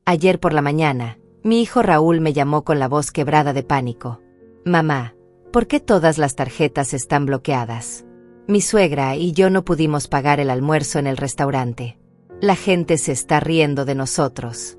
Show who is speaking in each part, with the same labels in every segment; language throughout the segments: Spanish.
Speaker 1: Ayer por la mañana, mi hijo Raúl me llamó con la voz quebrada de pánico. Mamá, ¿por qué todas las tarjetas están bloqueadas? Mi suegra y yo no pudimos pagar el almuerzo en el restaurante. La gente se está riendo de nosotros.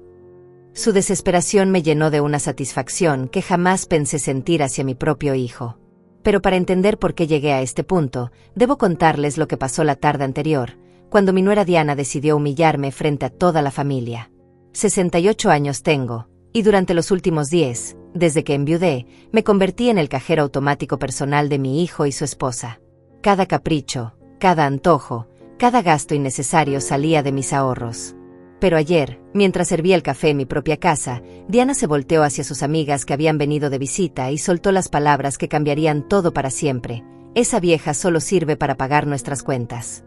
Speaker 1: Su desesperación me llenó de una satisfacción que jamás pensé sentir hacia mi propio hijo. Pero para entender por qué llegué a este punto, debo contarles lo que pasó la tarde anterior, cuando mi nuera Diana decidió humillarme frente a toda la familia. 68 años tengo, y durante los últimos 10, desde que enviudé, me convertí en el cajero automático personal de mi hijo y su esposa. Cada capricho, cada antojo, cada gasto innecesario salía de mis ahorros. Pero ayer, mientras servía el café en mi propia casa, Diana se volteó hacia sus amigas que habían venido de visita y soltó las palabras que cambiarían todo para siempre. Esa vieja solo sirve para pagar nuestras cuentas.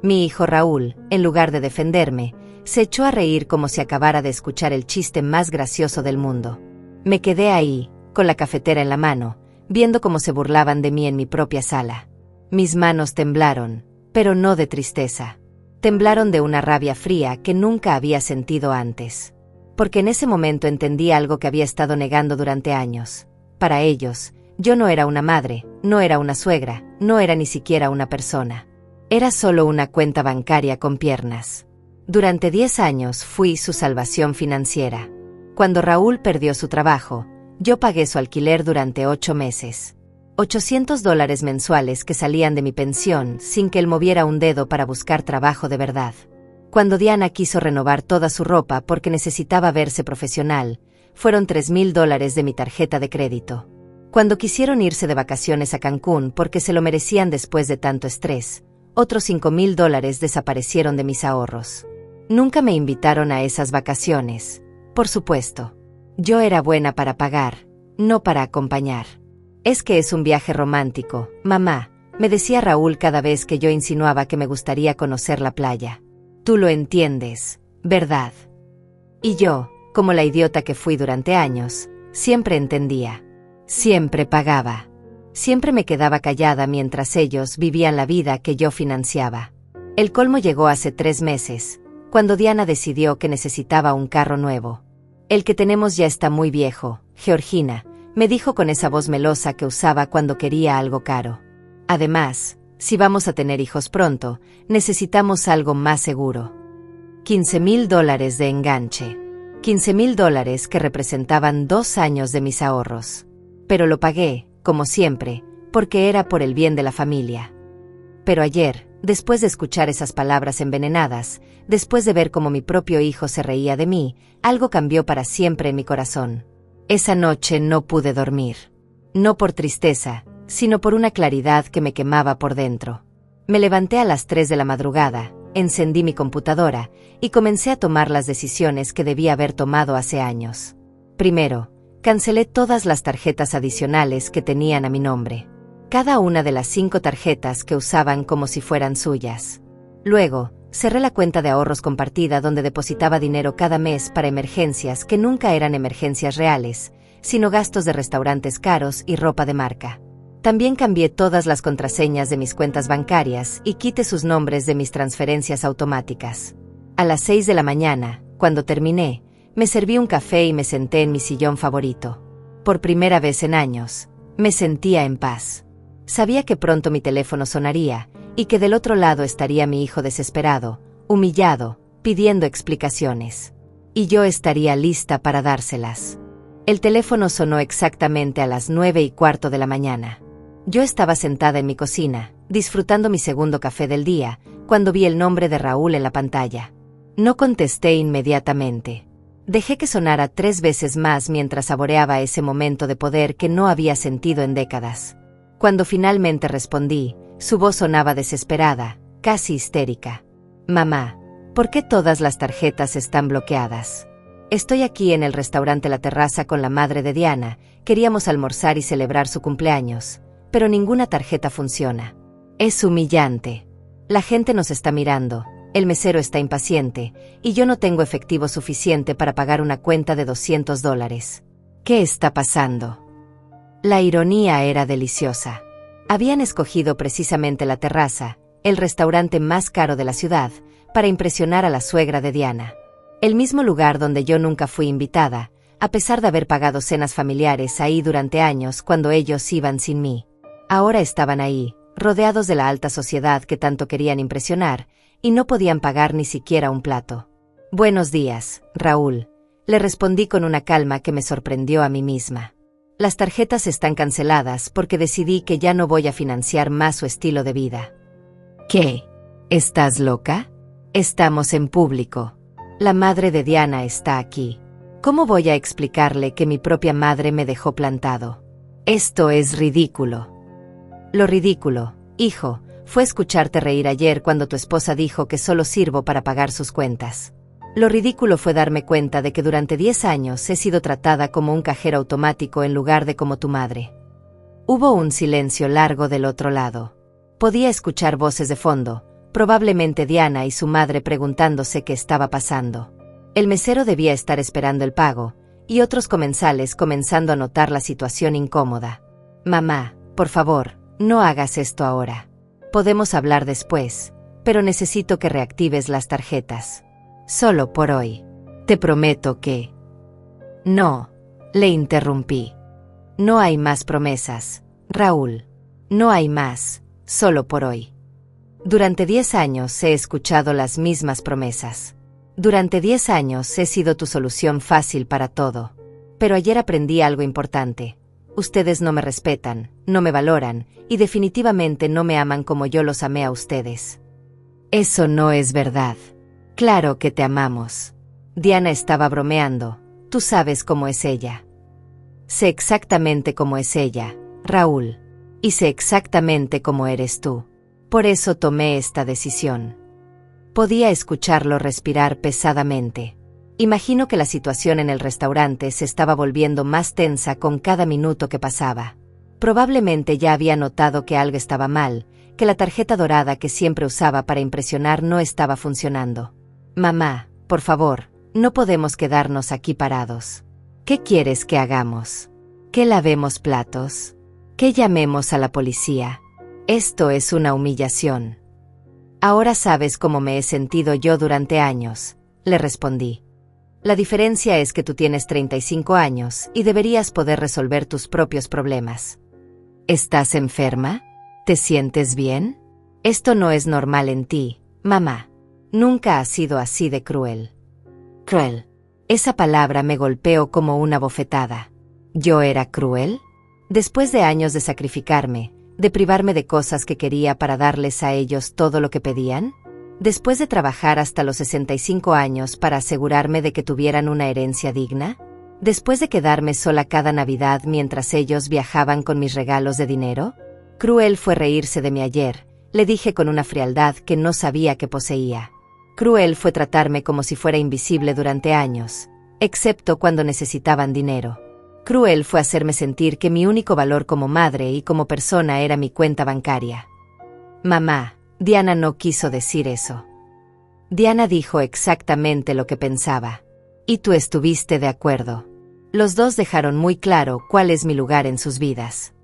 Speaker 1: Mi hijo Raúl, en lugar de defenderme, se echó a reír como si acabara de escuchar el chiste más gracioso del mundo. Me quedé ahí, con la cafetera en la mano, viendo cómo se burlaban de mí en mi propia sala. Mis manos temblaron, pero no de tristeza. Temblaron de una rabia fría que nunca había sentido antes. Porque en ese momento entendí algo que había estado negando durante años. Para ellos, yo no era una madre, no era una suegra, no era ni siquiera una persona. Era solo una cuenta bancaria con piernas. Durante 10 años fui su salvación financiera. Cuando Raúl perdió su trabajo, yo pagué su alquiler durante 8 meses. $800 mensuales que salían de mi pensión sin que él moviera un dedo para buscar trabajo de verdad. Cuando Diana quiso renovar toda su ropa porque necesitaba verse profesional, fueron $3,000 de mi tarjeta de crédito. Cuando quisieron irse de vacaciones a Cancún porque se lo merecían después de tanto estrés, otros $5,000 desaparecieron de mis ahorros. Nunca me invitaron a esas vacaciones. Por supuesto. Yo era buena para pagar, no para acompañar. Es que es un viaje romántico, mamá, me decía Raúl cada vez que yo insinuaba que me gustaría conocer la playa. Tú lo entiendes, ¿verdad? Y yo, como la idiota que fui durante años, siempre entendía. Siempre pagaba. Siempre me quedaba callada mientras ellos vivían la vida que yo financiaba. El colmo llegó hace 3 meses, cuando Diana decidió que necesitaba un carro nuevo. El que tenemos ya está muy viejo, Georgina, me dijo con esa voz melosa que usaba cuando quería algo caro. Además, si vamos a tener hijos pronto, necesitamos algo más seguro. $15,000 de enganche. $15,000 que representaban 2 años de mis ahorros. Pero lo pagué, como siempre, porque era por el bien de la familia. Pero ayer, después de escuchar esas palabras envenenadas, después de ver cómo mi propio hijo se reía de mí, algo cambió para siempre en mi corazón. Esa noche no pude dormir. No por tristeza, sino por una claridad que me quemaba por dentro. Me levanté a las 3 de la madrugada, encendí mi computadora, y comencé a tomar las decisiones que debía haber tomado hace años. Primero, cancelé todas las tarjetas adicionales que tenían a mi nombre. Cada una de las 5 tarjetas que usaban como si fueran suyas. Luego, cerré la cuenta de ahorros compartida donde depositaba dinero cada mes para emergencias que nunca eran emergencias reales, sino gastos de restaurantes caros y ropa de marca. También cambié todas las contraseñas de mis cuentas bancarias y quité sus nombres de mis transferencias automáticas. A las 6 de la mañana, cuando terminé, me serví un café y me senté en mi sillón favorito. Por primera vez en años, me sentía en paz. Sabía que pronto mi teléfono sonaría, y que del otro lado estaría mi hijo desesperado, humillado, pidiendo explicaciones. Y yo estaría lista para dárselas. El teléfono sonó exactamente a las 9:15 de la mañana. Yo estaba sentada en mi cocina, disfrutando mi segundo café del día, cuando vi el nombre de Raúl en la pantalla. No contesté inmediatamente. Dejé que sonara 3 veces más mientras saboreaba ese momento de poder que no había sentido en décadas. Cuando finalmente respondí, su voz sonaba desesperada, casi histérica. Mamá, ¿por qué todas las tarjetas están bloqueadas? Estoy aquí en el restaurante La Terraza con la madre de Diana, queríamos almorzar y celebrar su cumpleaños, pero ninguna tarjeta funciona. Es humillante. La gente nos está mirando, el mesero está impaciente, y yo no tengo efectivo suficiente para pagar una cuenta de $200. ¿Qué está pasando? La ironía era deliciosa. Habían escogido precisamente La Terraza, el restaurante más caro de la ciudad, para impresionar a la suegra de Diana. El mismo lugar donde yo nunca fui invitada, a pesar de haber pagado cenas familiares ahí durante años cuando ellos iban sin mí. Ahora estaban ahí, rodeados de la alta sociedad que tanto querían impresionar, y no podían pagar ni siquiera un plato. Buenos días, Raúl, le respondí con una calma que me sorprendió a mí misma. Las tarjetas están canceladas porque decidí que ya no voy a financiar más su estilo de vida. ¿Qué? ¿Estás loca? Estamos en público. La madre de Diana está aquí. ¿Cómo voy a explicarle que mi propia madre me dejó plantado? Esto es ridículo. Lo ridículo, hijo, fue escucharte reír ayer cuando tu esposa dijo que solo sirvo para pagar sus cuentas. Lo ridículo fue darme cuenta de que durante 10 años he sido tratada como un cajero automático en lugar de como tu madre. Hubo un silencio largo del otro lado. Podía escuchar voces de fondo, probablemente Diana y su madre preguntándose qué estaba pasando. El mesero debía estar esperando el pago, y otros comensales comenzando a notar la situación incómoda. Mamá, por favor, no hagas esto ahora. Podemos hablar después, pero necesito que reactives las tarjetas. Solo por hoy. Te prometo que... No, le interrumpí. No hay más promesas, Raúl. No hay más, solo por hoy. Durante 10 años he escuchado las mismas promesas. Durante 10 años he sido tu solución fácil para todo. Pero ayer aprendí algo importante. Ustedes no me respetan, no me valoran, y definitivamente no me aman como yo los amé a ustedes. Eso no es verdad. Claro que te amamos. Diana estaba bromeando. Tú sabes cómo es ella. Sé exactamente cómo es ella, Raúl. Y sé exactamente cómo eres tú. Por eso tomé esta decisión. Podía escucharlo respirar pesadamente. Imagino que la situación en el restaurante se estaba volviendo más tensa con cada minuto que pasaba. Probablemente ya había notado que algo estaba mal, que la tarjeta dorada que siempre usaba para impresionar no estaba funcionando. Mamá, por favor, no podemos quedarnos aquí parados. ¿Qué quieres que hagamos? ¿Que lavemos platos? ¿Que llamemos a la policía? Esto es una humillación. Ahora sabes cómo me he sentido yo durante años, le respondí. La diferencia es que tú tienes 35 años y deberías poder resolver tus propios problemas. ¿Estás enferma? ¿Te sientes bien? Esto no es normal en ti, mamá. Nunca has sido así de cruel. Cruel. Esa palabra me golpeó como una bofetada. ¿Yo era cruel? Después de años de sacrificarme, de privarme de cosas que quería para darles a ellos todo lo que pedían, después de trabajar hasta los 65 años para asegurarme de que tuvieran una herencia digna, después de quedarme sola cada Navidad mientras ellos viajaban con mis regalos de dinero, cruel fue reírse de mí ayer, le dije con una frialdad que no sabía que poseía. Cruel fue tratarme como si fuera invisible durante años, excepto cuando necesitaban dinero. Cruel fue hacerme sentir que mi único valor como madre y como persona era mi cuenta bancaria. Mamá, Diana no quiso decir eso. Diana dijo exactamente lo que pensaba. Y tú estuviste de acuerdo. Los dos dejaron muy claro cuál es mi lugar en sus vidas.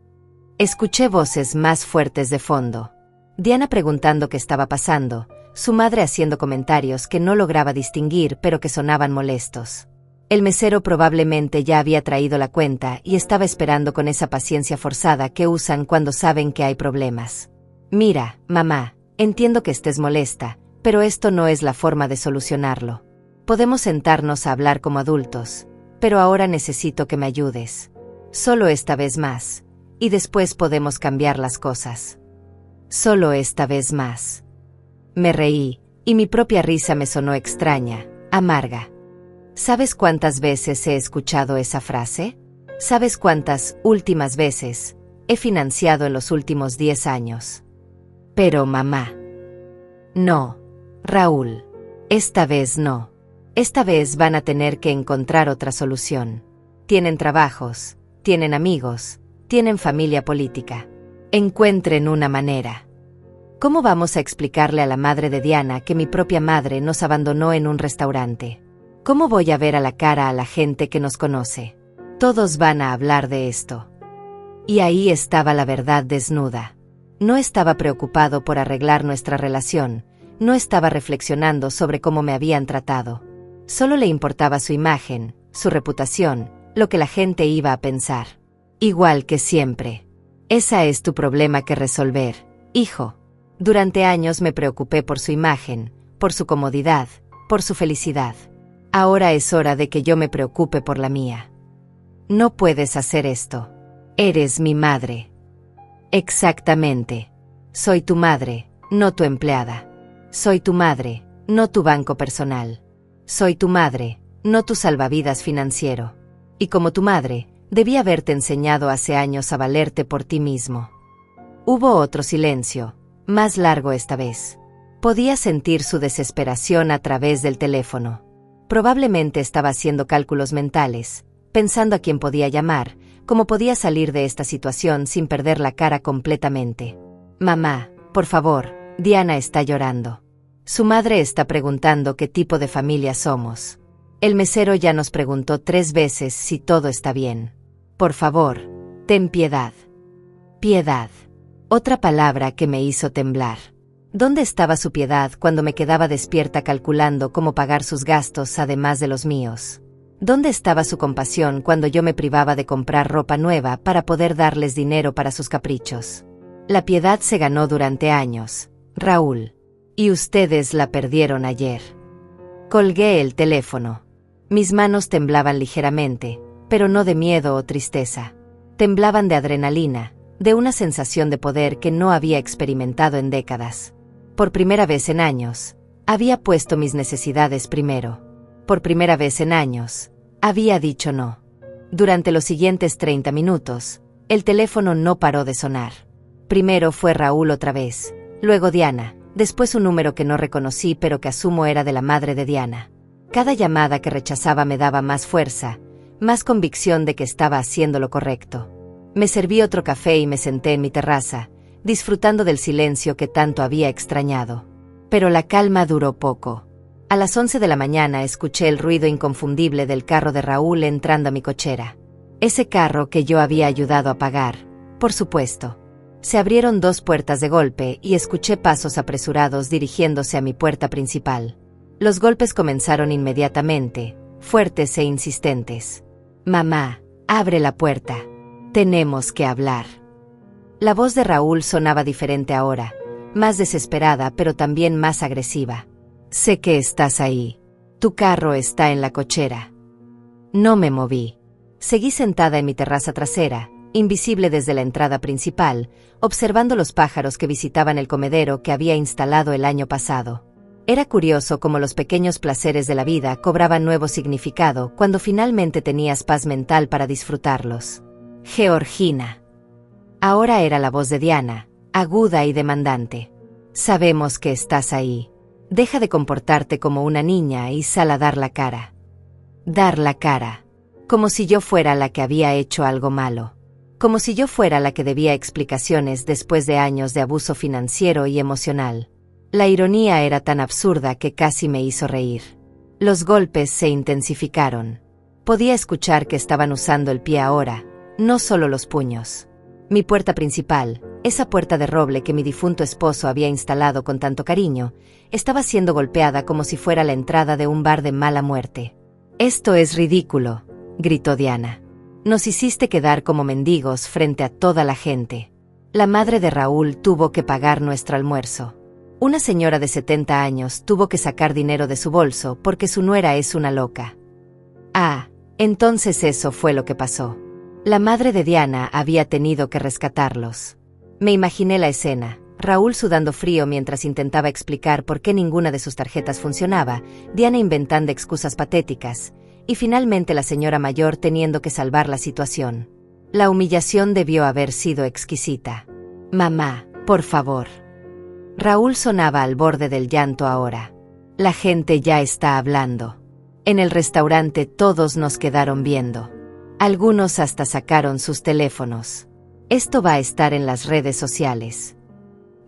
Speaker 1: Escuché voces más fuertes de fondo. Diana preguntando qué estaba pasando, su madre haciendo comentarios que no lograba distinguir pero que sonaban molestos. El mesero probablemente ya había traído la cuenta y estaba esperando con esa paciencia forzada que usan cuando saben que hay problemas. Mira, mamá, entiendo que estés molesta, pero esto no es la forma de solucionarlo. Podemos sentarnos a hablar como adultos, pero ahora necesito que me ayudes. Solo esta vez más, y después podemos cambiar las cosas. Solo esta vez más. Me reí, y mi propia risa me sonó extraña, amarga. ¿Sabes cuántas veces he escuchado esa frase? ¿Sabes cuántas últimas veces he financiado en los últimos 10 años? Pero mamá. No, Raúl. Esta vez no. Esta vez van a tener que encontrar otra solución. Tienen trabajos, tienen amigos, tienen familia política. Encuentren una manera. ¿Cómo vamos a explicarle a la madre de Diana que mi propia madre nos abandonó en un restaurante? ¿Cómo voy a ver a la cara a la gente que nos conoce? Todos van a hablar de esto. Y ahí estaba la verdad desnuda. No estaba preocupado por arreglar nuestra relación, no estaba reflexionando sobre cómo me habían tratado. Solo le importaba su imagen, su reputación, lo que la gente iba a pensar. Igual que siempre. Ese es tu problema que resolver, hijo. Durante años me preocupé por su imagen, por su comodidad, por su felicidad. Ahora es hora de que yo me preocupe por la mía. No puedes hacer esto. Eres mi madre. Exactamente. Soy tu madre, no tu empleada. Soy tu madre, no tu banco personal. Soy tu madre, no tu salvavidas financiero. Y como tu madre, debí haberte enseñado hace años a valerte por ti mismo. Hubo otro silencio, más largo esta vez. Podía sentir su desesperación a través del teléfono. Probablemente estaba haciendo cálculos mentales, pensando a quién podía llamar, cómo podía salir de esta situación sin perder la cara completamente. Mamá, por favor, Diana está llorando. Su madre está preguntando qué tipo de familia somos. El mesero ya nos preguntó 3 veces si todo está bien. Por favor, ten piedad. Piedad. Otra palabra que me hizo temblar. ¿Dónde estaba su piedad cuando me quedaba despierta calculando cómo pagar sus gastos además de los míos? ¿Dónde estaba su compasión cuando yo me privaba de comprar ropa nueva para poder darles dinero para sus caprichos? La piedad se ganó durante años, Raúl. Y ustedes la perdieron ayer. Colgué el teléfono. Mis manos temblaban ligeramente, pero no de miedo o tristeza. Temblaban de adrenalina, de una sensación de poder que no había experimentado en décadas. Por primera vez en años, había puesto mis necesidades primero. Por primera vez en años, había dicho no. Durante los siguientes 30 minutos, el teléfono no paró de sonar. Primero fue Raúl otra vez, luego Diana, después un número que no reconocí pero que asumo era de la madre de Diana. Cada llamada que rechazaba me daba más fuerza, más convicción de que estaba haciendo lo correcto. Me serví otro café y me senté en mi terraza, disfrutando del silencio que tanto había extrañado. Pero la calma duró poco. A las 11 de la mañana escuché el ruido inconfundible del carro de Raúl entrando a mi cochera. Ese carro que yo había ayudado a pagar, por supuesto. Se abrieron 2 puertas de golpe y escuché pasos apresurados dirigiéndose a mi puerta principal. Los golpes comenzaron inmediatamente, fuertes e insistentes. Mamá, abre la puerta. Tenemos que hablar. La voz de Raúl sonaba diferente ahora, más desesperada pero también más agresiva. Sé que estás ahí. Tu carro está en la cochera. No me moví. Seguí sentada en mi terraza trasera, invisible desde la entrada principal, observando los pájaros que visitaban el comedero que había instalado el año pasado. Era curioso cómo los pequeños placeres de la vida cobraban nuevo significado cuando finalmente tenías paz mental para disfrutarlos. Georgina. Ahora era la voz de Diana, aguda y demandante. Sabemos que estás ahí. Deja de comportarte como una niña y sal a dar la cara. Dar la cara. Como si yo fuera la que había hecho algo malo. Como si yo fuera la que debía explicaciones después de años de abuso financiero y emocional. La ironía era tan absurda que casi me hizo reír. Los golpes se intensificaron. Podía escuchar que estaban usando el pie ahora, no solo los puños. Mi puerta principal, esa puerta de roble que mi difunto esposo había instalado con tanto cariño, estaba siendo golpeada como si fuera la entrada de un bar de mala muerte. «Esto es ridículo», gritó Diana. «Nos hiciste quedar como mendigos frente a toda la gente. La madre de Raúl tuvo que pagar nuestro almuerzo. Una señora de 70 años tuvo que sacar dinero de su bolso porque su nuera es una loca». Ah, entonces eso fue lo que pasó. La madre de Diana había tenido que rescatarlos. Me imaginé la escena, Raúl sudando frío mientras intentaba explicar por qué ninguna de sus tarjetas funcionaba, Diana inventando excusas patéticas, y finalmente la señora mayor teniendo que salvar la situación. La humillación debió haber sido exquisita. «Mamá, por favor». Raúl sonaba al borde del llanto ahora. La gente ya está hablando. En el restaurante todos nos quedaron viendo. Algunos hasta sacaron sus teléfonos. Esto va a estar en las redes sociales.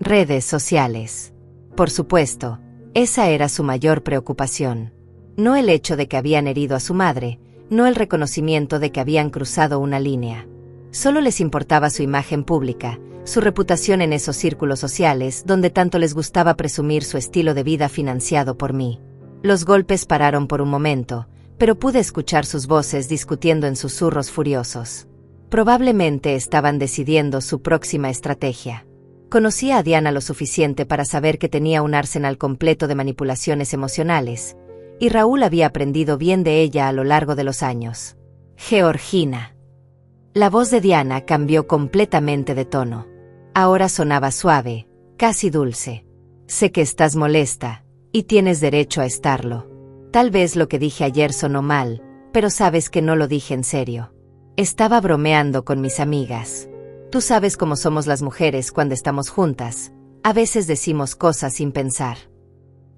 Speaker 1: Redes sociales. Por supuesto, esa era su mayor preocupación. No el hecho de que habían herido a su madre, no el reconocimiento de que habían cruzado una línea. Solo les importaba su imagen pública, su reputación en esos círculos sociales donde tanto les gustaba presumir su estilo de vida financiado por mí. Los golpes pararon por un momento, pero pude escuchar sus voces discutiendo en susurros furiosos. Probablemente estaban decidiendo su próxima estrategia. Conocía a Diana lo suficiente para saber que tenía un arsenal completo de manipulaciones emocionales, y Raúl había aprendido bien de ella a lo largo de los años. Georgina. La voz de Diana cambió completamente de tono. Ahora sonaba suave, casi dulce. Sé que estás molesta, y tienes derecho a estarlo. Tal vez lo que dije ayer sonó mal, pero sabes que no lo dije en serio. Estaba bromeando con mis amigas. Tú sabes cómo somos las mujeres cuando estamos juntas. A veces decimos cosas sin pensar.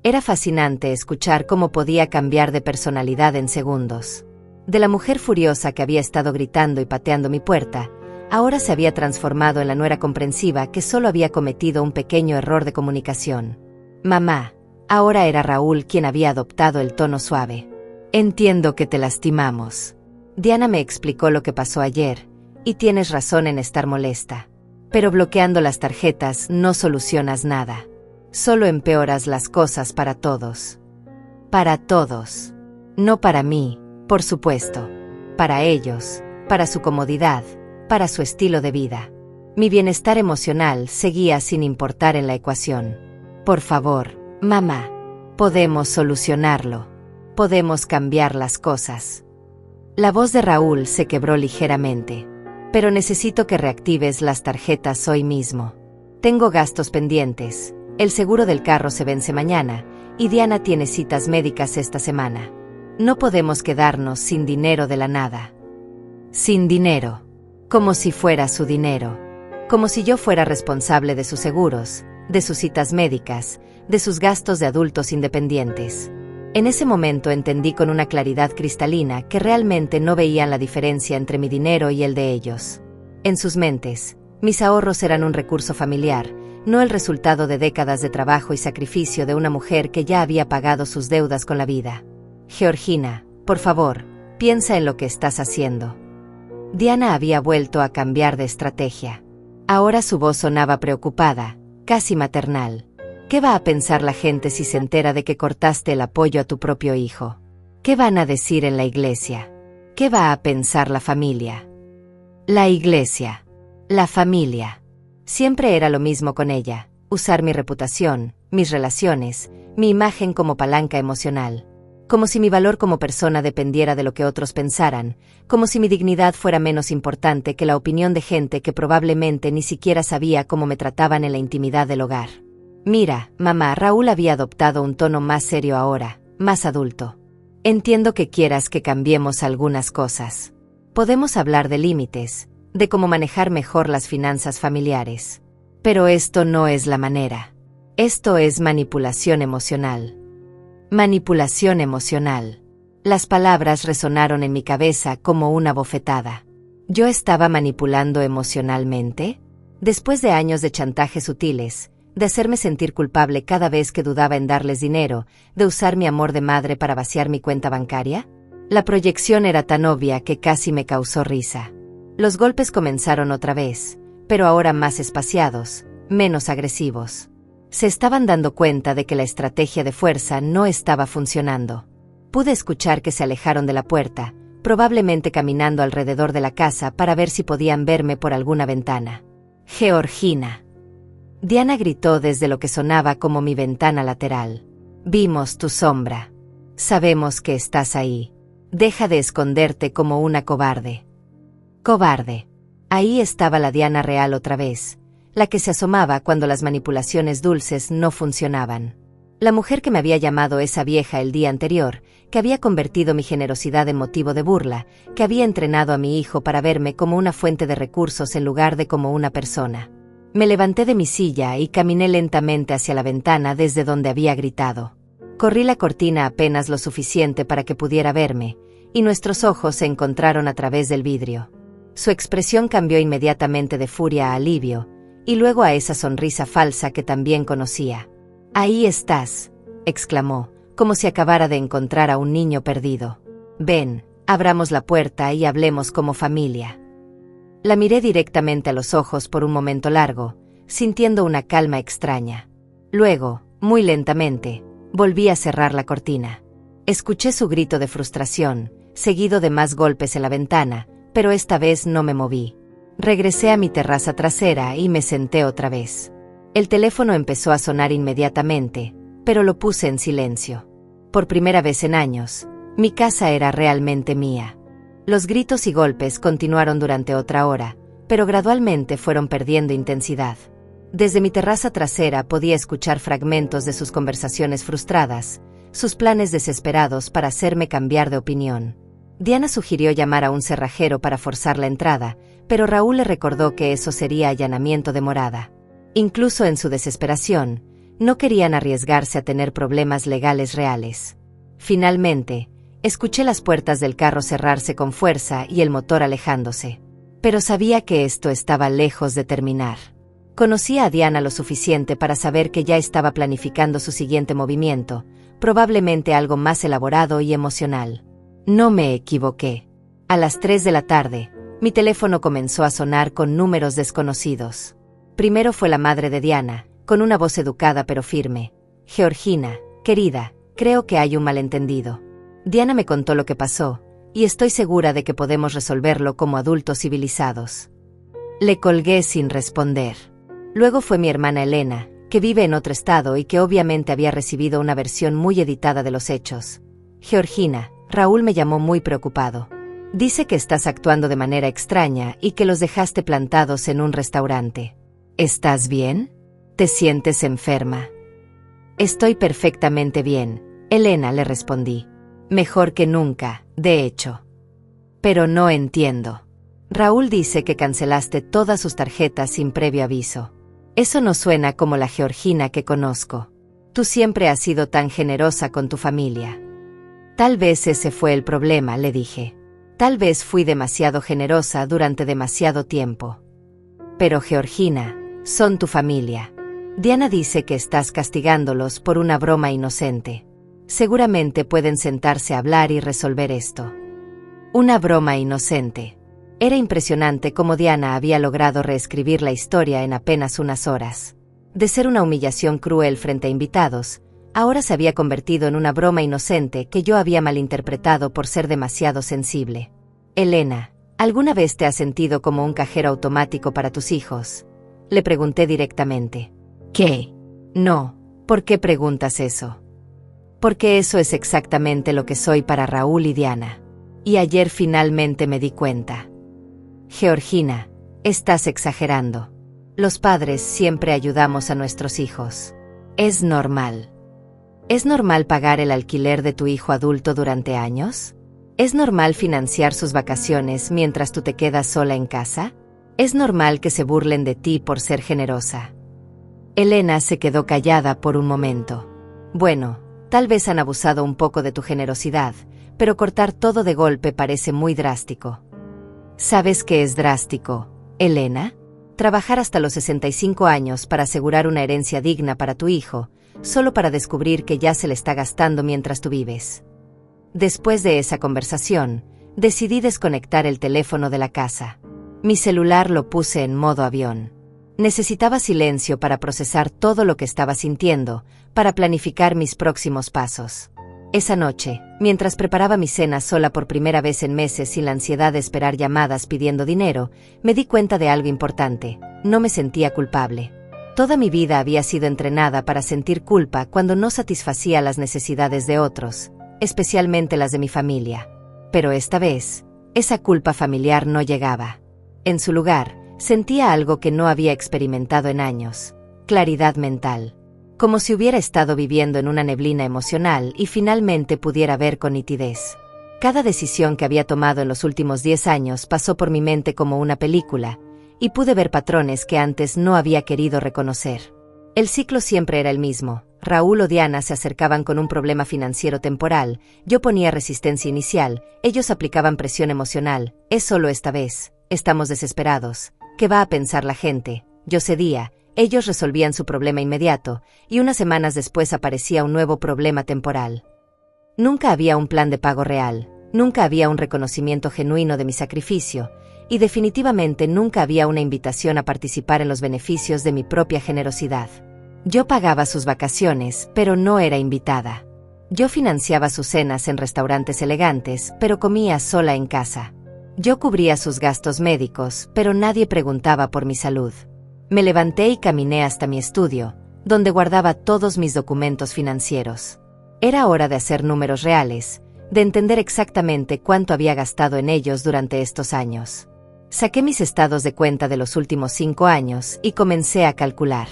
Speaker 1: Era fascinante escuchar cómo podía cambiar de personalidad en segundos. De la mujer furiosa que había estado gritando y pateando mi puerta, ahora se había transformado en la nuera comprensiva que solo había cometido un pequeño error de comunicación. Mamá, ahora era Raúl quien había adoptado el tono suave. Entiendo que te lastimamos. Diana me explicó lo que pasó ayer, y tienes razón en estar molesta. Pero bloqueando las tarjetas no solucionas nada. Solo empeoras las cosas para todos. Para todos. No para mí, por supuesto. Para ellos, para su comodidad, para su estilo de vida. Mi bienestar emocional seguía sin importar en la ecuación. Por favor, mamá, podemos solucionarlo. Podemos cambiar las cosas. La voz de Raúl se quebró ligeramente. Pero necesito que reactives las tarjetas hoy mismo. Tengo gastos pendientes, el seguro del carro se vence mañana, y Diana tiene citas médicas esta semana. No podemos quedarnos sin dinero de la nada. Sin dinero. Como si fuera su dinero. Como si yo fuera responsable de sus seguros, de sus citas médicas, de sus gastos de adultos independientes. En ese momento entendí con una claridad cristalina que realmente no veían la diferencia entre mi dinero y el de ellos. En sus mentes, mis ahorros eran un recurso familiar, no el resultado de décadas de trabajo y sacrificio de una mujer que ya había pagado sus deudas con la vida. Georgina, por favor, piensa en lo que estás haciendo. Diana había vuelto a cambiar de estrategia. Ahora su voz sonaba preocupada, casi maternal. ¿Qué va a pensar la gente si se entera de que cortaste el apoyo a tu propio hijo? ¿Qué van a decir en la iglesia? ¿Qué va a pensar la familia? La iglesia. La familia. Siempre era lo mismo con ella, usar mi reputación, mis relaciones, mi imagen como palanca emocional. Como si mi valor como persona dependiera de lo que otros pensaran, como si mi dignidad fuera menos importante que la opinión de gente que probablemente ni siquiera sabía cómo me trataban en la intimidad del hogar. Mira, mamá, Raúl había adoptado un tono más serio ahora, más adulto. Entiendo que quieras que cambiemos algunas cosas. Podemos hablar de límites, de cómo manejar mejor las finanzas familiares. Pero esto no es la manera. Esto es manipulación emocional. Manipulación emocional. Las palabras resonaron en mi cabeza como una bofetada. ¿Yo estaba manipulando emocionalmente? Después de años de chantajes sutiles, de hacerme sentir culpable cada vez que dudaba en darles dinero, de usar mi amor de madre para vaciar mi cuenta bancaria? La proyección era tan obvia que casi me causó risa. Los golpes comenzaron otra vez, pero ahora más espaciados, menos agresivos. Se estaban dando cuenta de que la estrategia de fuerza no estaba funcionando. Pude escuchar que se alejaron de la puerta, probablemente caminando alrededor de la casa para ver si podían verme por alguna ventana. Georgina. Diana gritó desde lo que sonaba como mi ventana lateral. Vimos tu sombra. Sabemos que estás ahí. Deja de esconderte como una cobarde. Cobarde. Ahí estaba la Diana real otra vez, la que se asomaba cuando las manipulaciones dulces no funcionaban. La mujer que me había llamado esa vieja el día anterior, que había convertido mi generosidad en motivo de burla, que había entrenado a mi hijo para verme como una fuente de recursos en lugar de como una persona. Me levanté de mi silla y caminé lentamente hacia la ventana desde donde había gritado. Corrí la cortina apenas lo suficiente para que pudiera verme, y nuestros ojos se encontraron a través del vidrio. Su expresión cambió inmediatamente de furia a alivio, y luego a esa sonrisa falsa que también conocía. «Ahí estás», exclamó, como si acabara de encontrar a un niño perdido. «Ven, abramos la puerta y hablemos como familia». La miré directamente a los ojos por un momento largo, sintiendo una calma extraña. Luego, muy lentamente, Volví a cerrar la cortina. Escuché su grito de frustración, seguido de más golpes en la ventana, pero esta vez no me moví. Regresé a mi terraza trasera y me senté otra vez. El teléfono empezó a sonar inmediatamente, pero lo puse en silencio. Por primera vez en años, mi casa era realmente mía. Los gritos y golpes continuaron durante otra hora, pero gradualmente fueron perdiendo intensidad. Desde mi terraza trasera podía escuchar fragmentos de sus conversaciones frustradas, sus planes desesperados para hacerme cambiar de opinión. Diana sugirió llamar a un cerrajero para forzar la entrada, pero Raúl le recordó que eso sería allanamiento de morada. Incluso en su desesperación, no querían arriesgarse a tener problemas legales reales. Finalmente, escuché las puertas del carro cerrarse con fuerza y el motor alejándose. Pero sabía que esto estaba lejos de terminar. Conocía a Diana lo suficiente para saber que ya estaba planificando su siguiente movimiento, probablemente algo más elaborado y emocional. No me equivoqué. A las 3 de la tarde, mi teléfono comenzó a sonar con números desconocidos. Primero fue la madre de Diana, con una voz educada pero firme. Georgina, querida, creo que hay un malentendido. Diana me contó lo que pasó, y estoy segura de que podemos resolverlo como adultos civilizados. Le colgué sin responder. Luego fue mi hermana Elena, que vive en otro estado y que obviamente había recibido una versión muy editada de los hechos. Georgina, Raúl me llamó muy preocupado. Dice que estás actuando de manera extraña y que los dejaste plantados en un restaurante. ¿Estás bien? ¿Te sientes enferma? Estoy perfectamente bien, Elena, le respondí. Mejor que nunca, de hecho. Pero no entiendo. Raúl dice que cancelaste todas sus tarjetas sin previo aviso. Eso no suena como la Georgina que conozco. Tú siempre has sido tan generosa con tu familia. Tal vez ese fue el problema, le dije. Tal vez fui demasiado generosa durante demasiado tiempo. Pero Georgina, son tu familia. Diana dice que estás castigándolos por una broma inocente. Seguramente pueden sentarse a hablar y resolver esto. Una broma inocente. Era impresionante cómo Diana había logrado reescribir la historia en apenas unas horas. De ser una humillación cruel frente a invitados, ahora se había convertido en una broma inocente que yo había malinterpretado por ser demasiado sensible. Elena, ¿alguna vez te has sentido como un cajero automático para tus hijos? Le pregunté directamente. ¿Qué? No, ¿por qué preguntas eso? Porque eso es exactamente lo que soy para Raúl y Diana. Y ayer finalmente me di cuenta. Georgina, estás exagerando. Los padres siempre ayudamos a nuestros hijos. Es normal. ¿Es normal pagar el alquiler de tu hijo adulto durante años? ¿Es normal financiar sus vacaciones mientras tú te quedas sola en casa? ¿Es normal que se burlen de ti por ser generosa? Elena se quedó callada por un momento. Bueno, tal vez han abusado un poco de tu generosidad, pero cortar todo de golpe parece muy drástico. ¿Sabes qué es drástico, Elena? Trabajar hasta los 65 años para asegurar una herencia digna para tu hijo, solo para descubrir que ya se le está gastando mientras tú vives. Después de esa conversación, decidí desconectar el teléfono de la casa. Mi celular lo puse en modo avión. Necesitaba silencio para procesar todo lo que estaba sintiendo, para planificar mis próximos pasos. Esa noche, mientras preparaba mi cena sola por primera vez en meses sin la ansiedad de esperar llamadas pidiendo dinero, me di cuenta de algo importante: no me sentía culpable. Toda mi vida había sido entrenada para sentir culpa cuando no satisfacía las necesidades de otros, especialmente las de mi familia. Pero esta vez, esa culpa familiar no llegaba. En su lugar, sentía algo que no había experimentado en años: claridad mental. Como si hubiera estado viviendo en una neblina emocional y finalmente pudiera ver con nitidez. Cada decisión que había tomado en los últimos 10 años pasó por mi mente como una película, y pude ver patrones que antes no había querido reconocer. El ciclo siempre era el mismo. Raúl o Diana se acercaban con un problema financiero temporal, yo ponía resistencia inicial, ellos aplicaban presión emocional: es solo esta vez, estamos desesperados, ¿qué va a pensar la gente? Yo cedía. Ellos resolvían su problema inmediato, y unas semanas después aparecía un nuevo problema temporal. Nunca había un plan de pago real, nunca había un reconocimiento genuino de mi sacrificio, y definitivamente nunca había una invitación a participar en los beneficios de mi propia generosidad. Yo pagaba sus vacaciones, pero no era invitada. Yo financiaba sus cenas en restaurantes elegantes, pero comía sola en casa. Yo cubría sus gastos médicos, pero nadie preguntaba por mi salud. Me levanté y caminé hasta mi estudio, donde guardaba todos mis documentos financieros. Era hora de hacer números reales, de entender exactamente cuánto había gastado en ellos durante estos años. Saqué mis estados de cuenta de los últimos 5 años y comencé a calcular.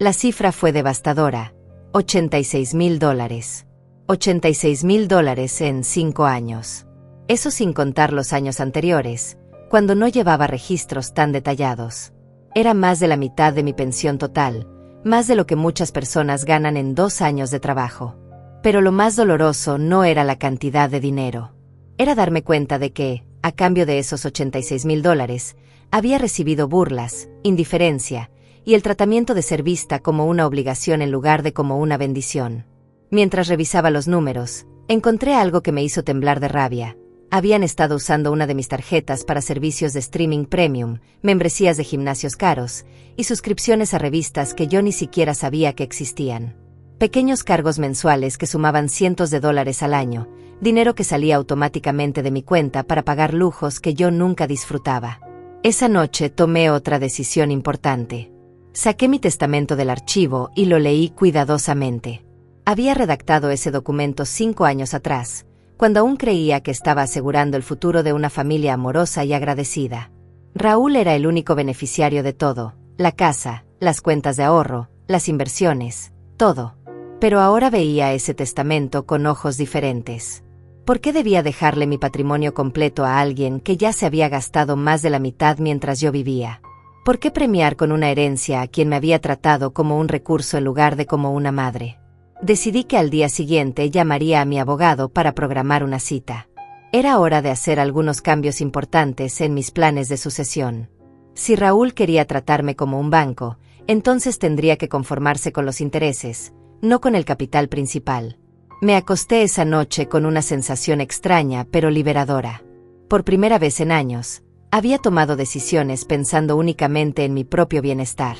Speaker 1: La cifra fue devastadora: $86,000. $86,000 en 5 años. Eso sin contar los años anteriores, cuando no llevaba registros tan detallados. Era más de la mitad de mi pensión total, más de lo que muchas personas ganan en 2 años de trabajo. Pero lo más doloroso no era la cantidad de dinero. Era darme cuenta de que, a cambio de esos $86,000, había recibido burlas, indiferencia, y el tratamiento de ser vista como una obligación en lugar de como una bendición. Mientras revisaba los números, encontré algo que me hizo temblar de rabia. Habían estado usando una de mis tarjetas para servicios de streaming premium, membresías de gimnasios caros, y suscripciones a revistas que yo ni siquiera sabía que existían. Pequeños cargos mensuales que sumaban cientos de dólares al año, dinero que salía automáticamente de mi cuenta para pagar lujos que yo nunca disfrutaba. Esa noche tomé otra decisión importante. Saqué mi testamento del archivo y lo leí cuidadosamente. Había redactado ese documento 5 años atrás, cuando aún creía que estaba asegurando el futuro de una familia amorosa y agradecida. Raúl era el único beneficiario de todo: la casa, las cuentas de ahorro, las inversiones, todo. Pero ahora veía ese testamento con ojos diferentes. ¿Por qué debía dejarle mi patrimonio completo a alguien que ya se había gastado más de la mitad mientras yo vivía? ¿Por qué premiar con una herencia a quien me había tratado como un recurso en lugar de como una madre? Decidí que al día siguiente llamaría a mi abogado para programar una cita. Era hora de hacer algunos cambios importantes en mis planes de sucesión. Si Raúl quería tratarme como un banco, entonces tendría que conformarse con los intereses, no con el capital principal. Me acosté esa noche con una sensación extraña pero liberadora. Por primera vez en años, había tomado decisiones pensando únicamente en mi propio bienestar.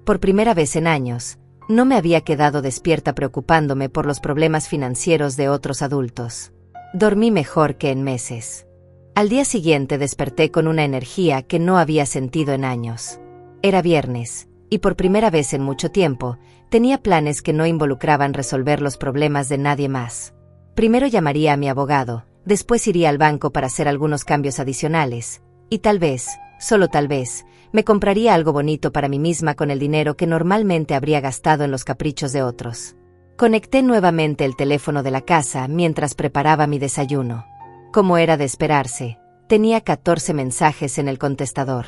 Speaker 1: Por primera vez en años, no me había quedado despierta preocupándome por los problemas financieros de otros adultos. Dormí mejor que en meses. Al día siguiente desperté con una energía que no había sentido en años. Era viernes, y por primera vez en mucho tiempo, tenía planes que no involucraban resolver los problemas de nadie más. Primero llamaría a mi abogado, después iría al banco para hacer algunos cambios adicionales, y tal vez, solo tal vez, me compraría algo bonito para mí misma con el dinero que normalmente habría gastado en los caprichos de otros. Conecté nuevamente el teléfono de la casa mientras preparaba mi desayuno. Como era de esperarse, tenía 14 mensajes en el contestador.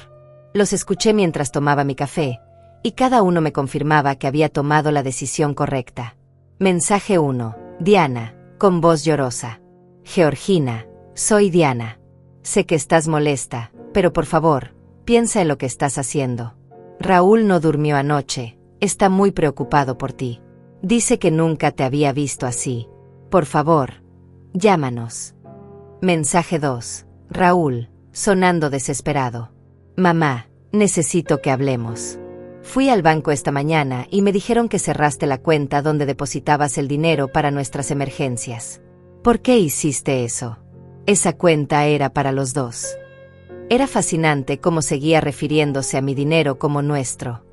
Speaker 1: Los escuché mientras tomaba mi café, y cada uno me confirmaba que había tomado la decisión correcta. Mensaje 1. Diana, con voz llorosa. Georgina, soy Diana. Sé que estás molesta, pero por favor, piensa en lo que estás haciendo. Raúl no durmió anoche, está muy preocupado por ti. Dice que nunca te había visto así. Por favor, llámanos. Mensaje 2. Raúl, sonando desesperado. Mamá, necesito que hablemos. Fui al banco esta mañana y me dijeron que cerraste la cuenta donde depositabas el dinero para nuestras emergencias. ¿Por qué hiciste eso? Esa cuenta era para los dos. Era fascinante cómo seguía refiriéndose a mi dinero como nuestro.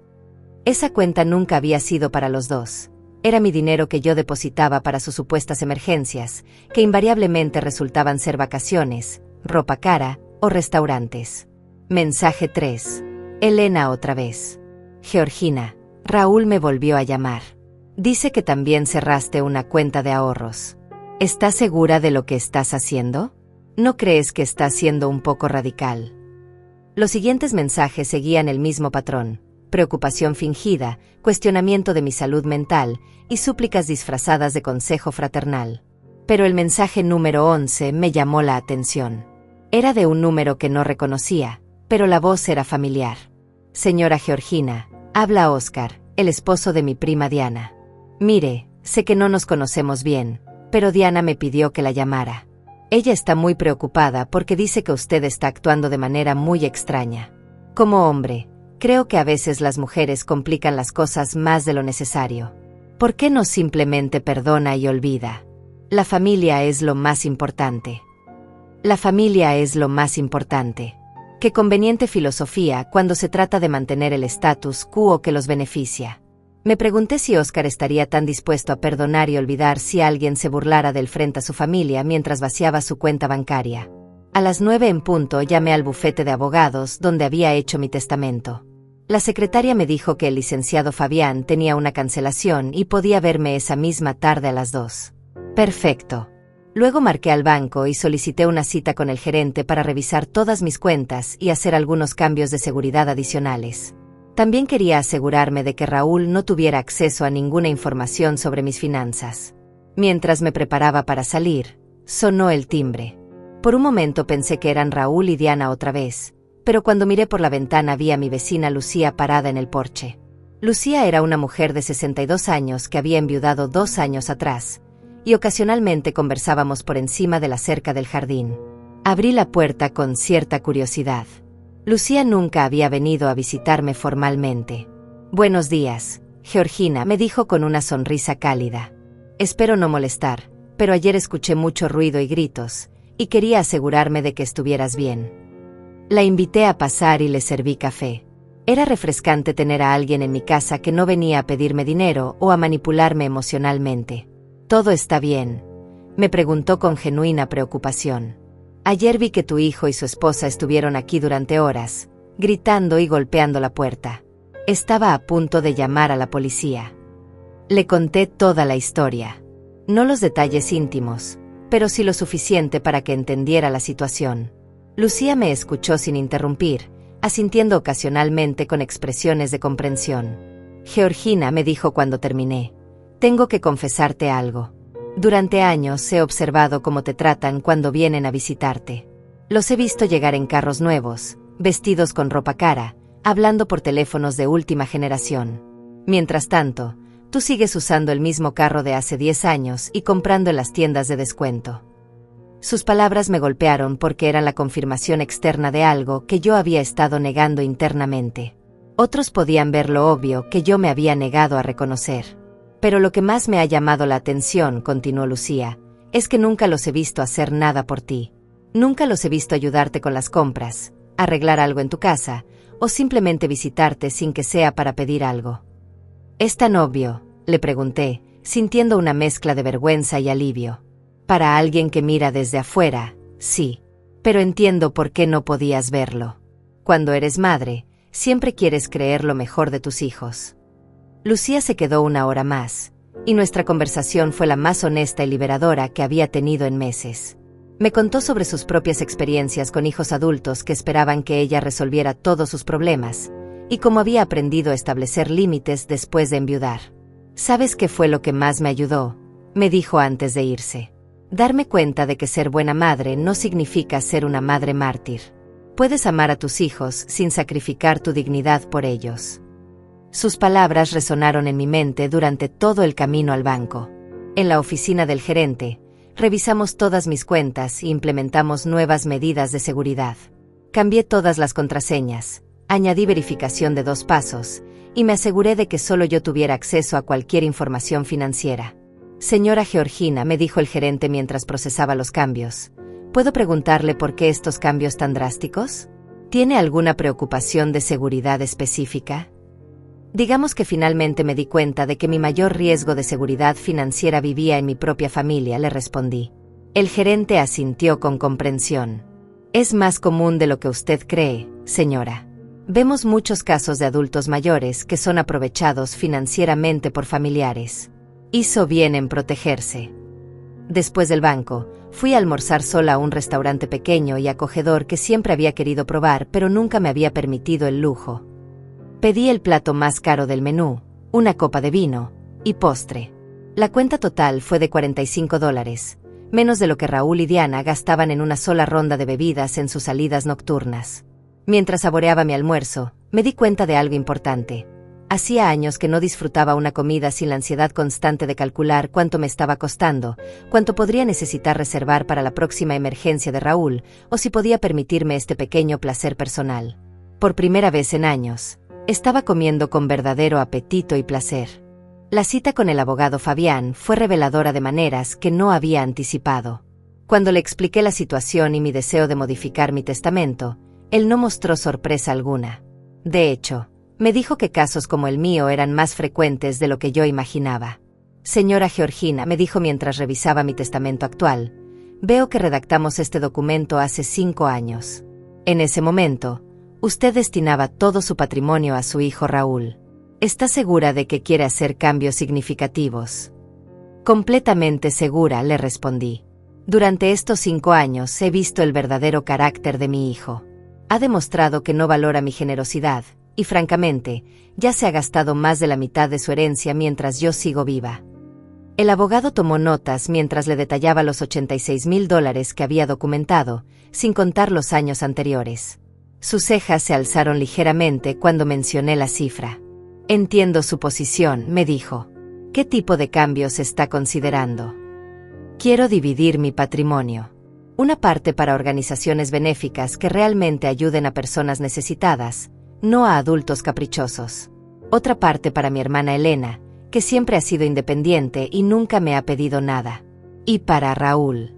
Speaker 1: Esa cuenta nunca había sido para los dos. Era mi dinero que yo depositaba para sus supuestas emergencias, que invariablemente resultaban ser vacaciones, ropa cara o restaurantes. Mensaje 3. Elena otra vez. Georgina, Raúl me volvió a llamar. Dice que también cerraste una cuenta de ahorros. ¿Estás segura de lo que estás haciendo? ¿No crees que estás siendo un poco radical? Los siguientes mensajes seguían el mismo patrón: preocupación fingida, cuestionamiento de mi salud mental y súplicas disfrazadas de consejo fraternal. Pero el mensaje número 11 me llamó la atención. Era de un número que no reconocía, pero la voz era familiar. Señora Georgina, habla Oscar, el esposo de mi prima Diana. Mire, sé que no nos conocemos bien, pero Diana me pidió que la llamara. Ella está muy preocupada porque dice que usted está actuando de manera muy extraña. Como hombre, Creo que a veces las mujeres complican las cosas más de lo necesario. ¿Por qué no simplemente perdona y olvida? La familia es lo más importante. La familia es lo más importante. Qué conveniente filosofía cuando se trata de mantener el status quo que los beneficia. Me pregunté si Oscar estaría tan dispuesto a perdonar y olvidar si alguien se burlara del frente a su familia mientras vaciaba su cuenta bancaria. A las 9 en punto llamé al bufete de abogados donde había hecho mi testamento. La secretaria me dijo que el licenciado Fabián tenía una cancelación y podía verme esa misma tarde a las 2. Perfecto. Luego marqué al banco y solicité una cita con el gerente para revisar todas mis cuentas y hacer algunos cambios de seguridad adicionales. También quería asegurarme de que Raúl no tuviera acceso a ninguna información sobre mis finanzas. Mientras me preparaba para salir, sonó el timbre. Por un momento pensé que eran Raúl y Diana otra vez, pero cuando miré por la ventana vi a mi vecina Lucía parada en el porche. Lucía era una mujer de 62 años que había enviudado 2 años atrás, y ocasionalmente conversábamos por encima de la cerca del jardín. Abrí la puerta con cierta curiosidad. Lucía nunca había venido a visitarme formalmente. «Buenos días, Georgina», me dijo con una sonrisa cálida. «Espero no molestar, pero ayer escuché mucho ruido y gritos, y quería asegurarme de que estuvieras bien». La invité a pasar y le serví café. Era refrescante tener a alguien en mi casa que no venía a pedirme dinero o a manipularme emocionalmente. «¿Todo está bien?», me preguntó con genuina preocupación. «Ayer vi que tu hijo y su esposa estuvieron aquí durante horas, gritando y golpeando la puerta. Estaba a punto de llamar a la policía». Le conté toda la historia. No los detalles íntimos, pero sí lo suficiente para que entendiera la situación. Lucía me escuchó sin interrumpir, asintiendo ocasionalmente con expresiones de comprensión. «Georgina», me dijo cuando terminé, «tengo que confesarte algo. Durante años he observado cómo te tratan cuando vienen a visitarte. Los he visto llegar en carros nuevos, vestidos con ropa cara, hablando por teléfonos de última generación. Mientras tanto, tú sigues usando el mismo carro de hace 10 años y comprando en las tiendas de descuento». Sus palabras me golpearon porque eran la confirmación externa de algo que yo había estado negando internamente. Otros podían ver lo obvio que yo me había negado a reconocer. «Pero lo que más me ha llamado la atención», continuó Lucía, «es que nunca los he visto hacer nada por ti. Nunca los he visto ayudarte con las compras, arreglar algo en tu casa, o simplemente visitarte sin que sea para pedir algo». «¿Es tan obvio?», le pregunté, sintiendo una mezcla de vergüenza y alivio. «Para alguien que mira desde afuera, sí. Pero entiendo por qué no podías verlo. Cuando eres madre, siempre quieres creer lo mejor de tus hijos». Lucía se quedó 1 hora más, y nuestra conversación fue la más honesta y liberadora que había tenido en meses. Me contó sobre sus propias experiencias con hijos adultos que esperaban que ella resolviera todos sus problemas, y cómo había aprendido a establecer límites después de enviudar. «¿Sabes qué fue lo que más me ayudó?», me dijo antes de irse. «Darme cuenta de que ser buena madre no significa ser una madre mártir. Puedes amar a tus hijos sin sacrificar tu dignidad por ellos». Sus palabras resonaron en mi mente durante todo el camino al banco. En la oficina del gerente, revisamos todas mis cuentas e implementamos nuevas medidas de seguridad. Cambié todas las contraseñas, añadí verificación de 2 pasos, y me aseguré de que solo yo tuviera acceso a cualquier información financiera. «Señora Georgina», me dijo el gerente mientras procesaba los cambios, «¿puedo preguntarle por qué estos cambios tan drásticos? ¿Tiene alguna preocupación de seguridad específica?». Digamos que finalmente me di cuenta de que mi mayor riesgo de seguridad financiera vivía en mi propia familia, le respondí. El gerente asintió con comprensión. «Es más común de lo que usted cree, señora. Vemos muchos casos de adultos mayores que son aprovechados financieramente por familiares. Hizo bien en protegerse». Después del banco, fui a almorzar sola a un restaurante pequeño y acogedor que siempre había querido probar pero nunca me había permitido el lujo. Pedí el plato más caro del menú, una copa de vino y postre. La cuenta total fue de $45, menos de lo que Raúl y Diana gastaban en una sola ronda de bebidas en sus salidas nocturnas. Mientras saboreaba mi almuerzo, me di cuenta de algo importante. Hacía años que no disfrutaba una comida sin la ansiedad constante de calcular cuánto me estaba costando, cuánto podría necesitar reservar para la próxima emergencia de Raúl, o si podía permitirme este pequeño placer personal. Por primera vez en años, Estaba comiendo con verdadero apetito y placer. La cita con el abogado Fabián fue reveladora de maneras que no había anticipado. Cuando le expliqué la situación y mi deseo de modificar mi testamento, él no mostró sorpresa alguna. De hecho, me dijo que casos como el mío eran más frecuentes de lo que yo imaginaba. Señora Georgina, me dijo mientras revisaba mi testamento actual, veo que redactamos este documento hace 5 años. En ese momento, usted destinaba todo su patrimonio a su hijo Raúl. ¿Está segura de que quiere hacer cambios significativos? Completamente segura, le respondí. Durante estos 5 años he visto el verdadero carácter de mi hijo. Ha demostrado que no valora mi generosidad, y francamente, ya se ha gastado más de la mitad de su herencia mientras yo sigo viva. El abogado tomó notas mientras le detallaba los $86,000 que había documentado, sin contar los años anteriores. Sus cejas se alzaron ligeramente cuando mencioné la cifra. Entiendo su posición, me dijo. ¿Qué tipo de cambios está considerando? Quiero dividir mi patrimonio. Una parte para organizaciones benéficas que realmente ayuden a personas necesitadas, no a adultos caprichosos. Otra parte para mi hermana Elena, que siempre ha sido independiente y nunca me ha pedido nada. Y para Raúl.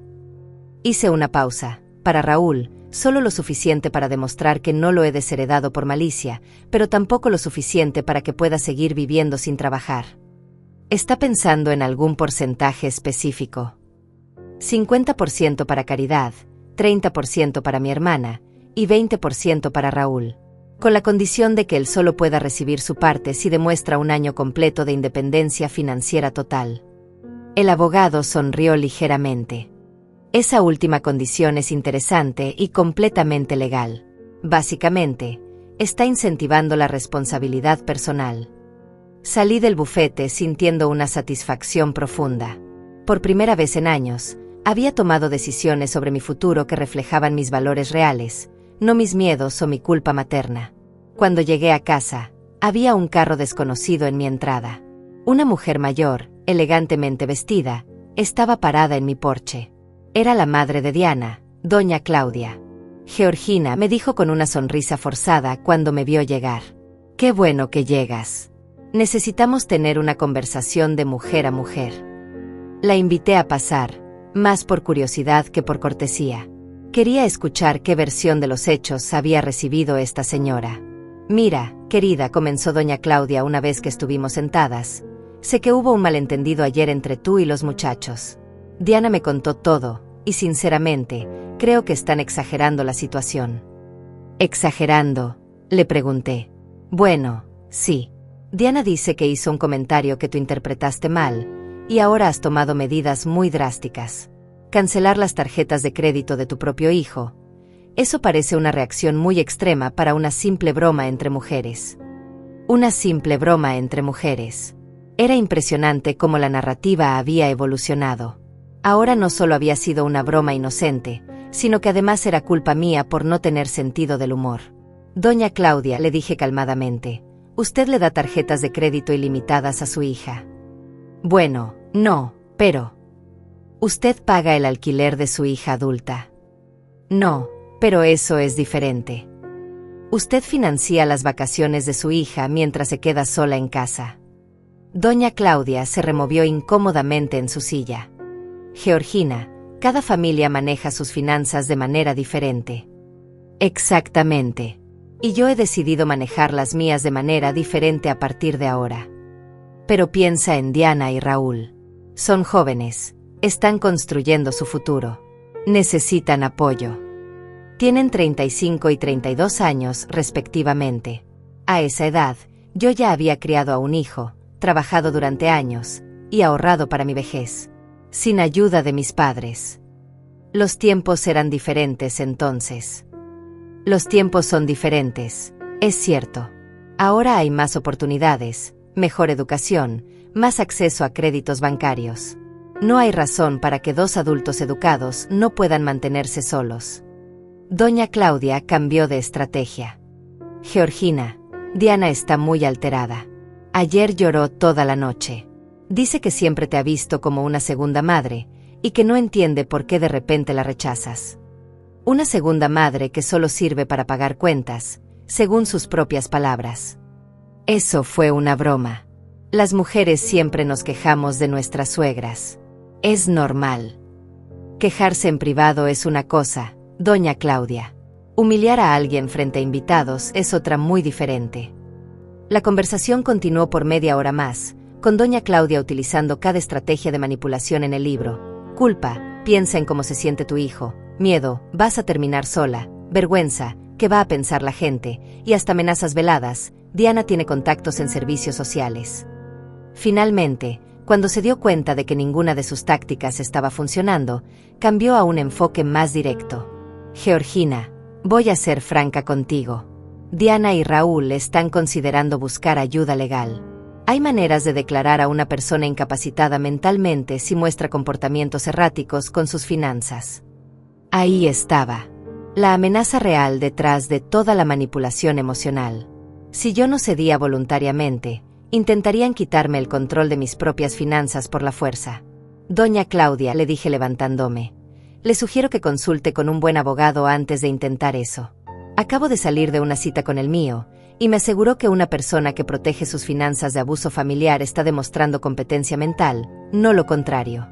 Speaker 1: Hice una pausa. Para Raúl, solo lo suficiente para demostrar que no lo he desheredado por malicia, pero tampoco lo suficiente para que pueda seguir viviendo sin trabajar. ¿Está pensando en algún porcentaje específico? 50% para caridad, 30% para mi hermana y 20% para Raúl, con la condición de que él solo pueda recibir su parte si demuestra un año completo de independencia financiera total. El abogado sonrió ligeramente. Esa última condición es interesante y completamente legal. Básicamente, está incentivando la responsabilidad personal. Salí del bufete sintiendo una satisfacción profunda. Por primera vez en años, había tomado decisiones sobre mi futuro que reflejaban mis valores reales, no mis miedos o mi culpa materna. Cuando llegué a casa, había un carro desconocido en mi entrada. Una mujer mayor, elegantemente vestida, estaba parada en mi porche. Era la madre de Diana, doña Claudia. Georgina, me dijo con una sonrisa forzada cuando me vio llegar. Qué bueno que llegas. Necesitamos tener una conversación de mujer a mujer. La invité a pasar, más por curiosidad que por cortesía. Quería escuchar qué versión de los hechos había recibido esta señora. Mira, querida, comenzó doña Claudia una vez que estuvimos sentadas. Sé que hubo un malentendido ayer entre tú y los muchachos. Diana me contó todo, y sinceramente, creo que están exagerando la situación. ¿Exagerando?, le pregunté. Bueno, sí. Diana dice que hizo un comentario que tú interpretaste mal, y ahora has tomado medidas muy drásticas. Cancelar las tarjetas de crédito de tu propio hijo. Eso parece una reacción muy extrema para una simple broma entre mujeres. Una simple broma entre mujeres. Era impresionante cómo la narrativa había evolucionado. Ahora no solo había sido una broma inocente, sino que además era culpa mía por no tener sentido del humor. Doña Claudia, le dije calmadamente, usted le da tarjetas de crédito ilimitadas a su hija. Bueno, no, pero... ¿Usted paga el alquiler de su hija adulta? No, pero eso es diferente. Usted financia las vacaciones de su hija mientras se queda sola en casa. Doña Claudia se removió incómodamente en su silla. Georgina, cada familia maneja sus finanzas de manera diferente. Exactamente. Y yo he decidido manejar las mías de manera diferente a partir de ahora. Pero piensa en Diana y Raúl. Son jóvenes, están construyendo su futuro. Necesitan apoyo. Tienen 35 y 32 años, respectivamente. A esa edad, yo ya había criado a un hijo, trabajado durante años, y ahorrado para mi vejez, sin ayuda de mis padres. Los tiempos eran diferentes entonces. Los tiempos son diferentes, es cierto. Ahora hay más oportunidades, mejor educación, más acceso a créditos bancarios. No hay razón para que 2 adultos educados no puedan mantenerse solos. Doña Claudia cambió de estrategia. Georgina, Diana está muy alterada. Ayer lloró toda la noche. Dice que siempre te ha visto como una segunda madre, y que no entiende por qué de repente la rechazas. Una segunda madre que solo sirve para pagar cuentas, según sus propias palabras. Eso fue una broma. Las mujeres siempre nos quejamos de nuestras suegras. Es normal. Quejarse en privado es una cosa, doña Claudia. Humillar a alguien frente a invitados es otra muy diferente. La conversación continuó por media hora más, con doña Claudia utilizando cada estrategia de manipulación en el libro. Culpa, piensa en cómo se siente tu hijo. Miedo, vas a terminar sola. Vergüenza, qué va a pensar la gente. Y hasta amenazas veladas, Diana tiene contactos en servicios sociales. Finalmente, cuando se dio cuenta de que ninguna de sus tácticas estaba funcionando, cambió a un enfoque más directo. Georgina, voy a ser franca contigo. Diana y Raúl están considerando buscar ayuda legal. Hay maneras de declarar a una persona incapacitada mentalmente si muestra comportamientos erráticos con sus finanzas. Ahí estaba. La amenaza real detrás de toda la manipulación emocional. Si yo no cedía voluntariamente, intentarían quitarme el control de mis propias finanzas por la fuerza. Doña Claudia, le dije levantándome, le sugiero que consulte con un buen abogado antes de intentar eso. Acabo de salir de una cita con el mío, y me aseguró que una persona que protege sus finanzas de abuso familiar está demostrando competencia mental, no lo contrario.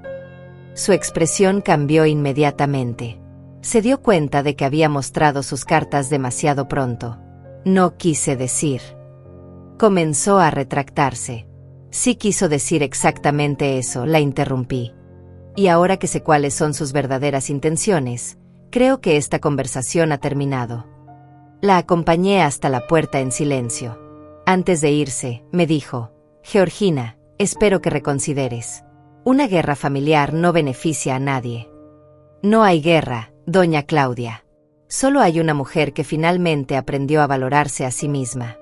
Speaker 1: Su expresión cambió inmediatamente. Se dio cuenta de que había mostrado sus cartas demasiado pronto. No quise decir. Comenzó a retractarse. Sí quiso decir exactamente eso, la interrumpí. Y ahora que sé cuáles son sus verdaderas intenciones, creo que esta conversación ha terminado. La acompañé hasta la puerta en silencio. Antes de irse, me dijo, Georgina, espero que reconsideres. Una guerra familiar no beneficia a nadie. No hay guerra, doña Claudia. Solo hay una mujer que finalmente aprendió a valorarse a sí misma.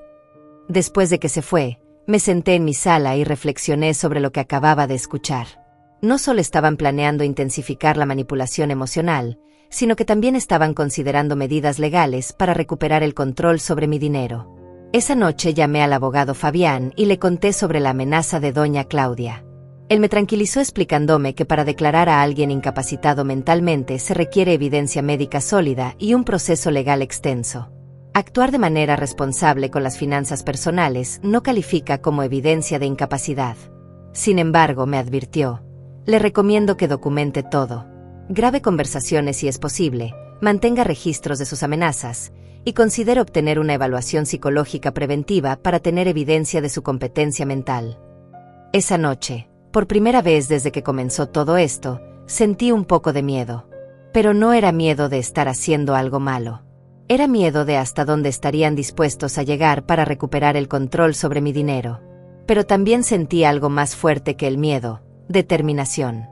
Speaker 1: Después de que se fue, me senté en mi sala y reflexioné sobre lo que acababa de escuchar. No solo estaban planeando intensificar la manipulación emocional, sino que también estaban considerando medidas legales para recuperar el control sobre mi dinero. Esa noche llamé al abogado Fabián y le conté sobre la amenaza de doña Claudia. Él me tranquilizó explicándome que para declarar a alguien incapacitado mentalmente se requiere evidencia médica sólida y un proceso legal extenso. Actuar de manera responsable con las finanzas personales no califica como evidencia de incapacidad. Sin embargo, me advirtió, le recomiendo que documente todo. Grabe conversaciones si es posible, mantenga registros de sus amenazas, y considere obtener una evaluación psicológica preventiva para tener evidencia de su competencia mental. Esa noche, por primera vez desde que comenzó todo esto, sentí un poco de miedo. Pero no era miedo de estar haciendo algo malo. Era miedo de hasta dónde estarían dispuestos a llegar para recuperar el control sobre mi dinero. Pero también sentí algo más fuerte que el miedo, determinación.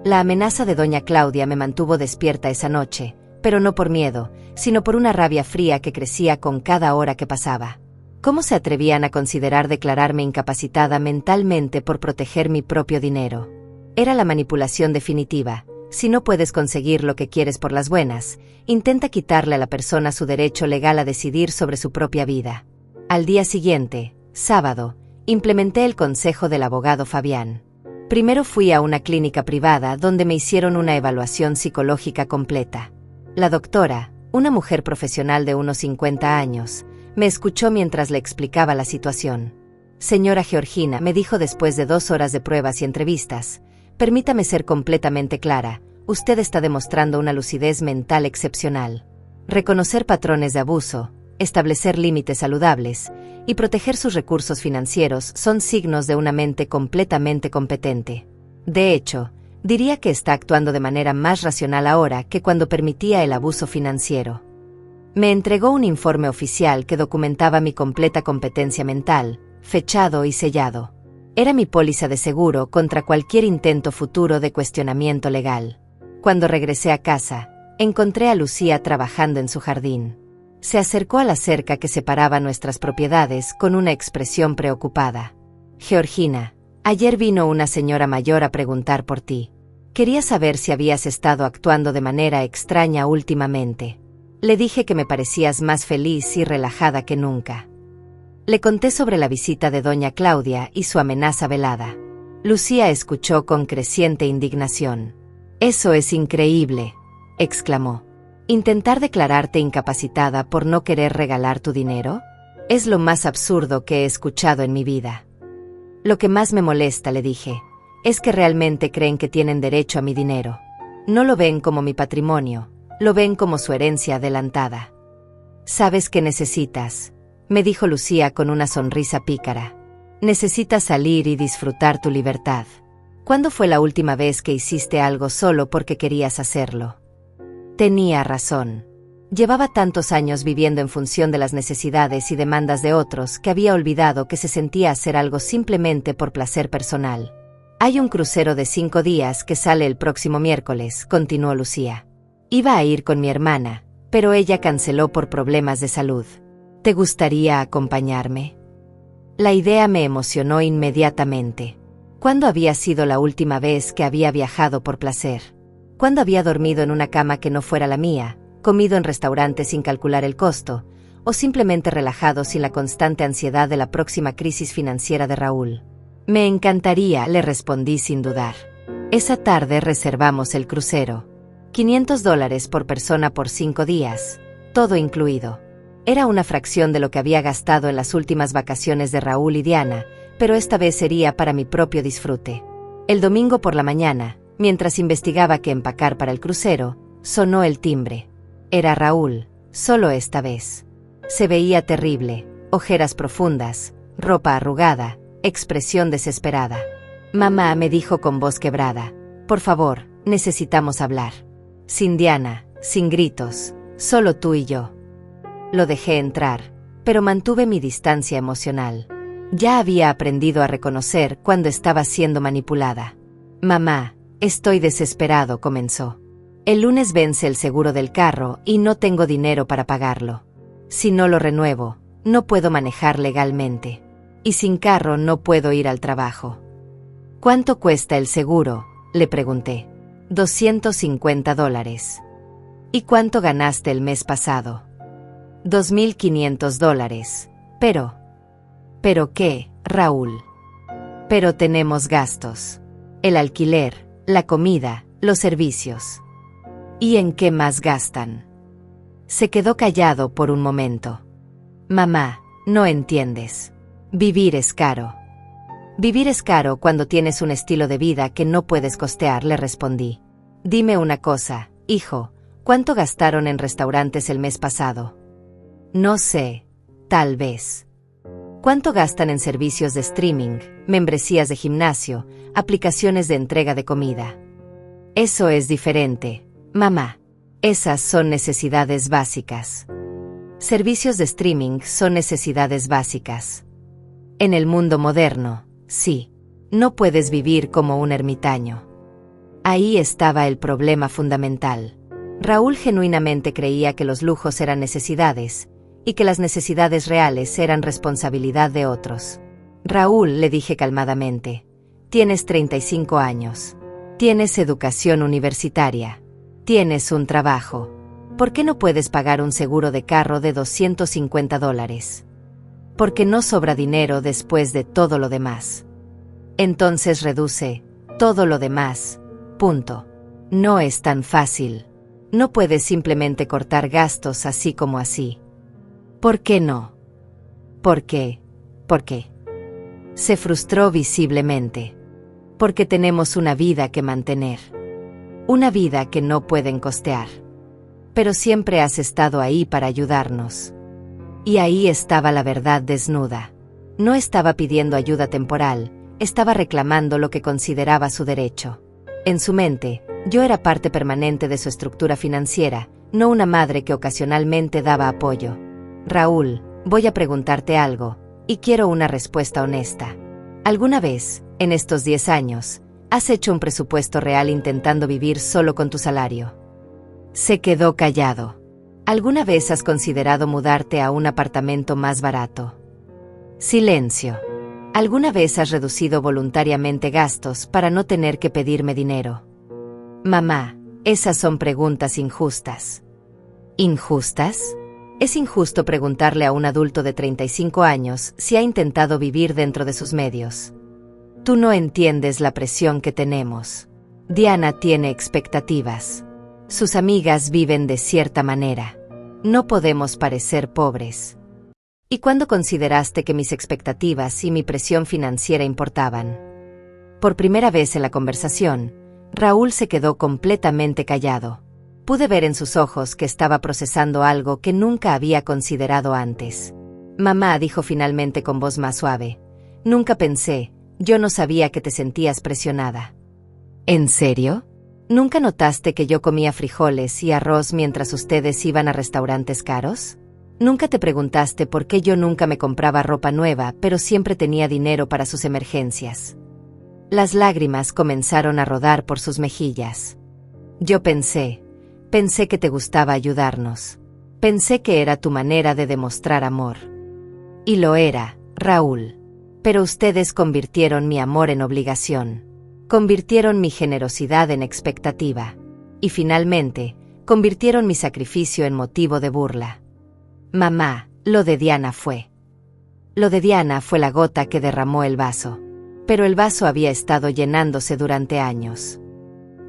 Speaker 1: La amenaza de doña Claudia me mantuvo despierta esa noche, pero no por miedo, sino por una rabia fría que crecía con cada hora que pasaba. ¿Cómo se atrevían a considerar declararme incapacitada mentalmente por proteger mi propio dinero? Era la manipulación definitiva. Si no puedes conseguir lo que quieres por las buenas, intenta quitarle a la persona su derecho legal a decidir sobre su propia vida. Al día siguiente, sábado, implementé el consejo del abogado Fabián. Primero fui a una clínica privada donde me hicieron una evaluación psicológica completa. La doctora, una mujer profesional de unos 50 años, me escuchó mientras le explicaba la situación. Señora Georgina, me dijo después de 2 horas de pruebas y entrevistas, permítame ser completamente clara, usted está demostrando una lucidez mental excepcional. Reconocer patrones de abuso, establecer límites saludables y proteger sus recursos financieros son signos de una mente completamente competente. De hecho, diría que está actuando de manera más racional ahora que cuando permitía el abuso financiero. Me entregó un informe oficial que documentaba mi completa competencia mental, fechado y sellado. Era mi póliza de seguro contra cualquier intento futuro de cuestionamiento legal. Cuando regresé a casa, encontré a Lucía trabajando en su jardín. Se acercó a la cerca que separaba nuestras propiedades con una expresión preocupada. Georgina, ayer vino una señora mayor a preguntar por ti. Quería saber si habías estado actuando de manera extraña últimamente. Le dije que me parecías más feliz y relajada que nunca. Le conté sobre la visita de doña Claudia y su amenaza velada. Lucía escuchó con creciente indignación. «Eso es increíble», exclamó. «¿Intentar declararte incapacitada por no querer regalar tu dinero? Es lo más absurdo que he escuchado en mi vida. Lo que más me molesta, le dije, es que realmente creen que tienen derecho a mi dinero. No lo ven como mi patrimonio, lo ven como su herencia adelantada. ¿Sabes qué necesitas?, me dijo Lucía con una sonrisa pícara. Necesitas salir y disfrutar tu libertad. ¿Cuándo fue la última vez que hiciste algo solo porque querías hacerlo? Tenía razón. Llevaba tantos años viviendo en función de las necesidades y demandas de otros que había olvidado que se sentía hacer algo simplemente por placer personal. Hay un crucero de 5 días que sale el próximo miércoles, continuó Lucía. Iba a ir con mi hermana, pero ella canceló por problemas de salud. ¿Te gustaría acompañarme? La idea me emocionó inmediatamente. ¿Cuándo había sido la última vez que había viajado por placer? ¿Cuándo había dormido en una cama que no fuera la mía, comido en restaurantes sin calcular el costo, o simplemente relajado sin la constante ansiedad de la próxima crisis financiera de Raúl? Me encantaría, le respondí sin dudar. Esa tarde reservamos el crucero. $500 por persona por 5 días, todo incluido. Era una fracción de lo que había gastado en las últimas vacaciones de Raúl y Diana, pero esta vez sería para mi propio disfrute. El domingo por la mañana, mientras investigaba qué empacar para el crucero, sonó el timbre. Era Raúl, solo esta vez. Se veía terrible, ojeras profundas, ropa arrugada, expresión desesperada. Mamá, me dijo con voz quebrada, por favor, necesitamos hablar. Sin Diana, sin gritos, solo tú y yo. Lo dejé entrar, pero mantuve mi distancia emocional. Ya había aprendido a reconocer cuando estaba siendo manipulada. Mamá, estoy desesperado, comenzó. El lunes vence el seguro del carro y no tengo dinero para pagarlo. Si no lo renuevo, no puedo manejar legalmente. Y sin carro no puedo ir al trabajo. ¿Cuánto cuesta el seguro?, le pregunté. $250. ¿Y cuánto ganaste el mes pasado? $2.500. ¿Pero qué, Raúl? Pero tenemos gastos. El alquiler, la comida, los servicios. ¿Y en qué más gastan? Se quedó callado por un momento. Mamá, no entiendes. Vivir es caro. Vivir es caro cuando tienes un estilo de vida que no puedes costear, le respondí. Dime una cosa, hijo, ¿cuánto gastaron en restaurantes el mes pasado? No sé, tal vez. ¿Cuánto gastan en servicios de streaming, membresías de gimnasio, aplicaciones de entrega de comida? Eso es diferente, mamá. Esas son necesidades básicas. Servicios de streaming son necesidades básicas. En el mundo moderno, sí. No puedes vivir como un ermitaño. Ahí estaba el problema fundamental. Raúl genuinamente creía que los lujos eran necesidades, y que las necesidades reales eran responsabilidad de otros. Raúl, le dije calmadamente, tienes 35 años. Tienes educación universitaria. Tienes un trabajo. ¿Por qué no puedes pagar un seguro de carro de $250? Porque no sobra dinero después de todo lo demás. Entonces reduce todo lo demás. Punto. No es tan fácil. No puedes simplemente cortar gastos así como así. ¿Por qué no? ¿Por qué? ¿Por qué? Se frustró visiblemente. Porque tenemos una vida que mantener. Una vida que no pueden costear. Pero siempre has estado ahí para ayudarnos. Y ahí estaba la verdad desnuda. No estaba pidiendo ayuda temporal, estaba reclamando lo que consideraba su derecho. En su mente, yo era parte permanente de su estructura financiera, no una madre que ocasionalmente daba apoyo. Raúl, voy a preguntarte algo, y quiero una respuesta honesta. ¿Alguna vez, en estos 10 años, has hecho un presupuesto real intentando vivir solo con tu salario? Se quedó callado. ¿Alguna vez has considerado mudarte a un apartamento más barato? Silencio. ¿Alguna vez has reducido voluntariamente gastos para no tener que pedirme dinero? Mamá, esas son preguntas injustas. ¿Injustas? Es injusto preguntarle a un adulto de 35 años si ha intentado vivir dentro de sus medios. Tú no entiendes la presión que tenemos. Diana tiene expectativas. Sus amigas viven de cierta manera. No podemos parecer pobres. ¿Y cuándo consideraste que mis expectativas y mi presión financiera importaban? Por primera vez en la conversación, Raúl se quedó completamente callado. Pude ver en sus ojos que estaba procesando algo que nunca había considerado antes. Mamá, dijo finalmente con voz más suave, nunca pensé, yo no sabía que te sentías presionada. ¿En serio? ¿Nunca notaste que yo comía frijoles y arroz mientras ustedes iban a restaurantes caros? ¿Nunca te preguntaste por qué yo nunca me compraba ropa nueva, pero siempre tenía dinero para sus emergencias? Las lágrimas comenzaron a rodar por sus mejillas. Yo pensé que te gustaba ayudarnos. Pensé que era tu manera de demostrar amor. Y lo era, Raúl. Pero ustedes convirtieron mi amor en obligación. Convirtieron mi generosidad en expectativa. Y finalmente, convirtieron mi sacrificio en motivo de burla. Mamá, lo de Diana fue la gota que derramó el vaso. Pero el vaso había estado llenándose durante años.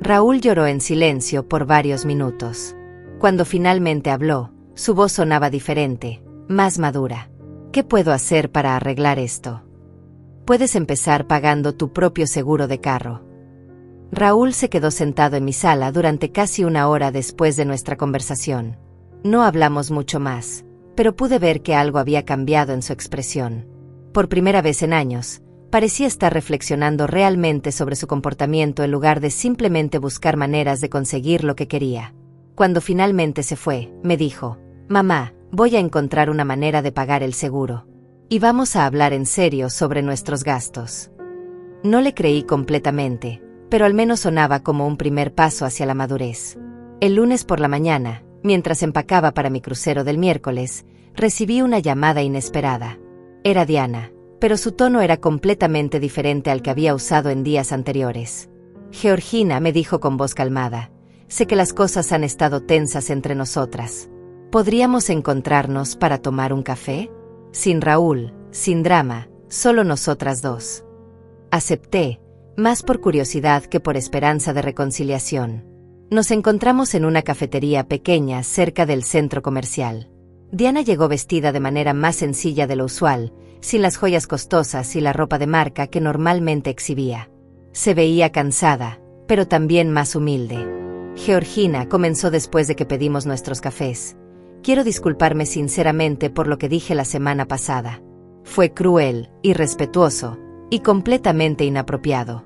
Speaker 1: Raúl lloró en silencio por varios minutos. Cuando finalmente habló, su voz sonaba diferente, más madura. ¿Qué puedo hacer para arreglar esto? Puedes empezar pagando tu propio seguro de carro. Raúl se quedó sentado en mi sala durante casi una hora después de nuestra conversación. No hablamos mucho más, pero pude ver que algo había cambiado en su expresión. Por primera vez en años, parecía estar reflexionando realmente sobre su comportamiento en lugar de simplemente buscar maneras de conseguir lo que quería. Cuando finalmente se fue, me dijo, mamá, voy a encontrar una manera de pagar el seguro. Y vamos a hablar en serio sobre nuestros gastos. No le creí completamente, pero al menos sonaba como un primer paso hacia la madurez. El lunes por la mañana, mientras empacaba para mi crucero del miércoles, recibí una llamada inesperada. Era Diana, pero su tono era completamente diferente al que había usado en días anteriores. Georgina, me dijo con voz calmada, sé que las cosas han estado tensas entre nosotras. ¿Podríamos encontrarnos para tomar un café? Sin Raúl, sin drama, solo nosotras dos. Acepté, más por curiosidad que por esperanza de reconciliación. Nos encontramos en una cafetería pequeña cerca del centro comercial. Diana llegó vestida de manera más sencilla de lo usual, sin las joyas costosas y la ropa de marca que normalmente exhibía. Se veía cansada, pero también más humilde. Georgina, comenzó después de que pedimos nuestros cafés. Quiero disculparme sinceramente por lo que dije la semana pasada. Fue cruel, irrespetuoso y completamente inapropiado.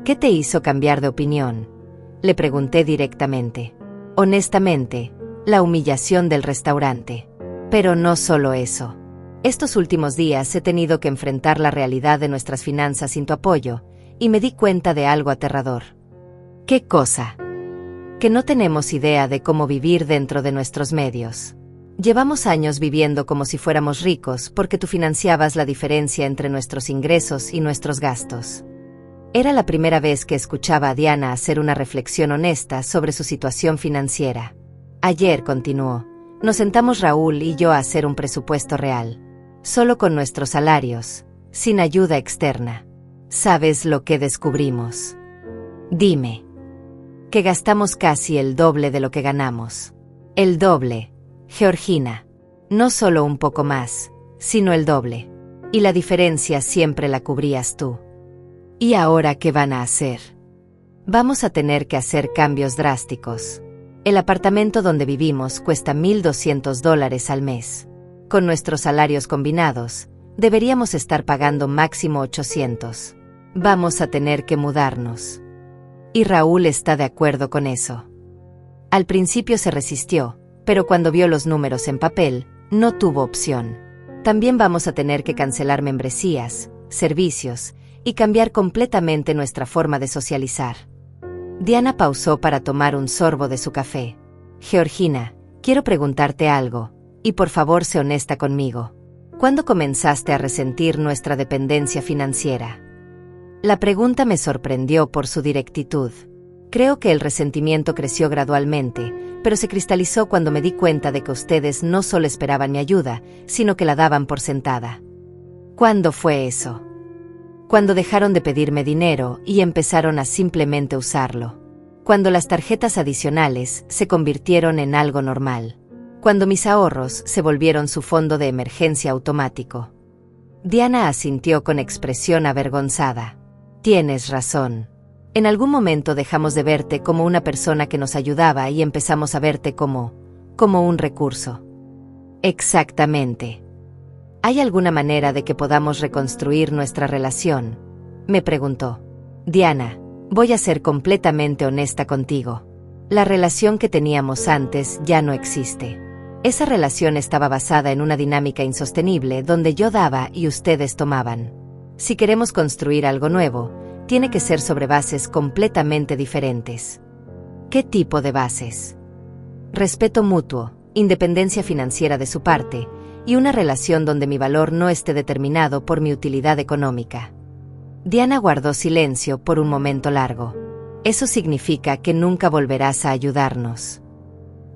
Speaker 1: ¿Qué te hizo cambiar de opinión? Le pregunté directamente. Honestamente, la humillación del restaurante. Pero no solo eso. Estos últimos días he tenido que enfrentar la realidad de nuestras finanzas sin tu apoyo, y me di cuenta de algo aterrador. ¿Qué cosa? Que no tenemos idea de cómo vivir dentro de nuestros medios. Llevamos años viviendo como si fuéramos ricos porque tú financiabas la diferencia entre nuestros ingresos y nuestros gastos. Era la primera vez que escuchaba a Diana hacer una reflexión honesta sobre su situación financiera. Ayer, continuó, nos sentamos Raúl y yo a hacer un presupuesto real. Solo con nuestros salarios, sin ayuda externa. ¿Sabes lo que descubrimos? Dime. Que gastamos casi el doble de lo que ganamos. El doble, Georgina. No solo un poco más, sino el doble. Y la diferencia siempre la cubrías tú. ¿Y ahora qué van a hacer? Vamos a tener que hacer cambios drásticos. El apartamento donde vivimos cuesta $1,200 al mes. Con nuestros salarios combinados, deberíamos estar pagando máximo 800. Vamos a tener que mudarnos. Y Raúl está de acuerdo con eso. Al principio se resistió, pero cuando vio los números en papel, no tuvo opción. También vamos a tener que cancelar membresías, servicios, y cambiar completamente nuestra forma de socializar. Diana pausó para tomar un sorbo de su café. Georgina, quiero preguntarte algo, y por favor sé honesta conmigo. ¿Cuándo comenzaste a resentir nuestra dependencia financiera? La pregunta me sorprendió por su directitud. Creo que el resentimiento creció gradualmente, pero se cristalizó cuando me di cuenta de que ustedes no solo esperaban mi ayuda, sino que la daban por sentada. ¿Cuándo fue eso? Cuando dejaron de pedirme dinero y empezaron a simplemente usarlo. Cuando las tarjetas adicionales se convirtieron en algo normal. cuando mis ahorros se volvieron su fondo de emergencia automático. Diana asintió con expresión avergonzada. Tienes razón. En algún momento dejamos de verte como una persona que nos ayudaba y empezamos a verte como un recurso. Exactamente. ¿Hay alguna manera de que podamos reconstruir nuestra relación?, me preguntó. Diana, voy a ser completamente honesta contigo. La relación que teníamos antes ya no existe. Esa relación estaba basada en una dinámica insostenible donde yo daba y ustedes tomaban. Si queremos construir algo nuevo, tiene que ser sobre bases completamente diferentes. ¿Qué tipo de bases? Respeto mutuo, independencia financiera de su parte, y una relación donde mi valor no esté determinado por mi utilidad económica. Diana guardó silencio por un momento largo. Eso significa que nunca volverás a ayudarnos.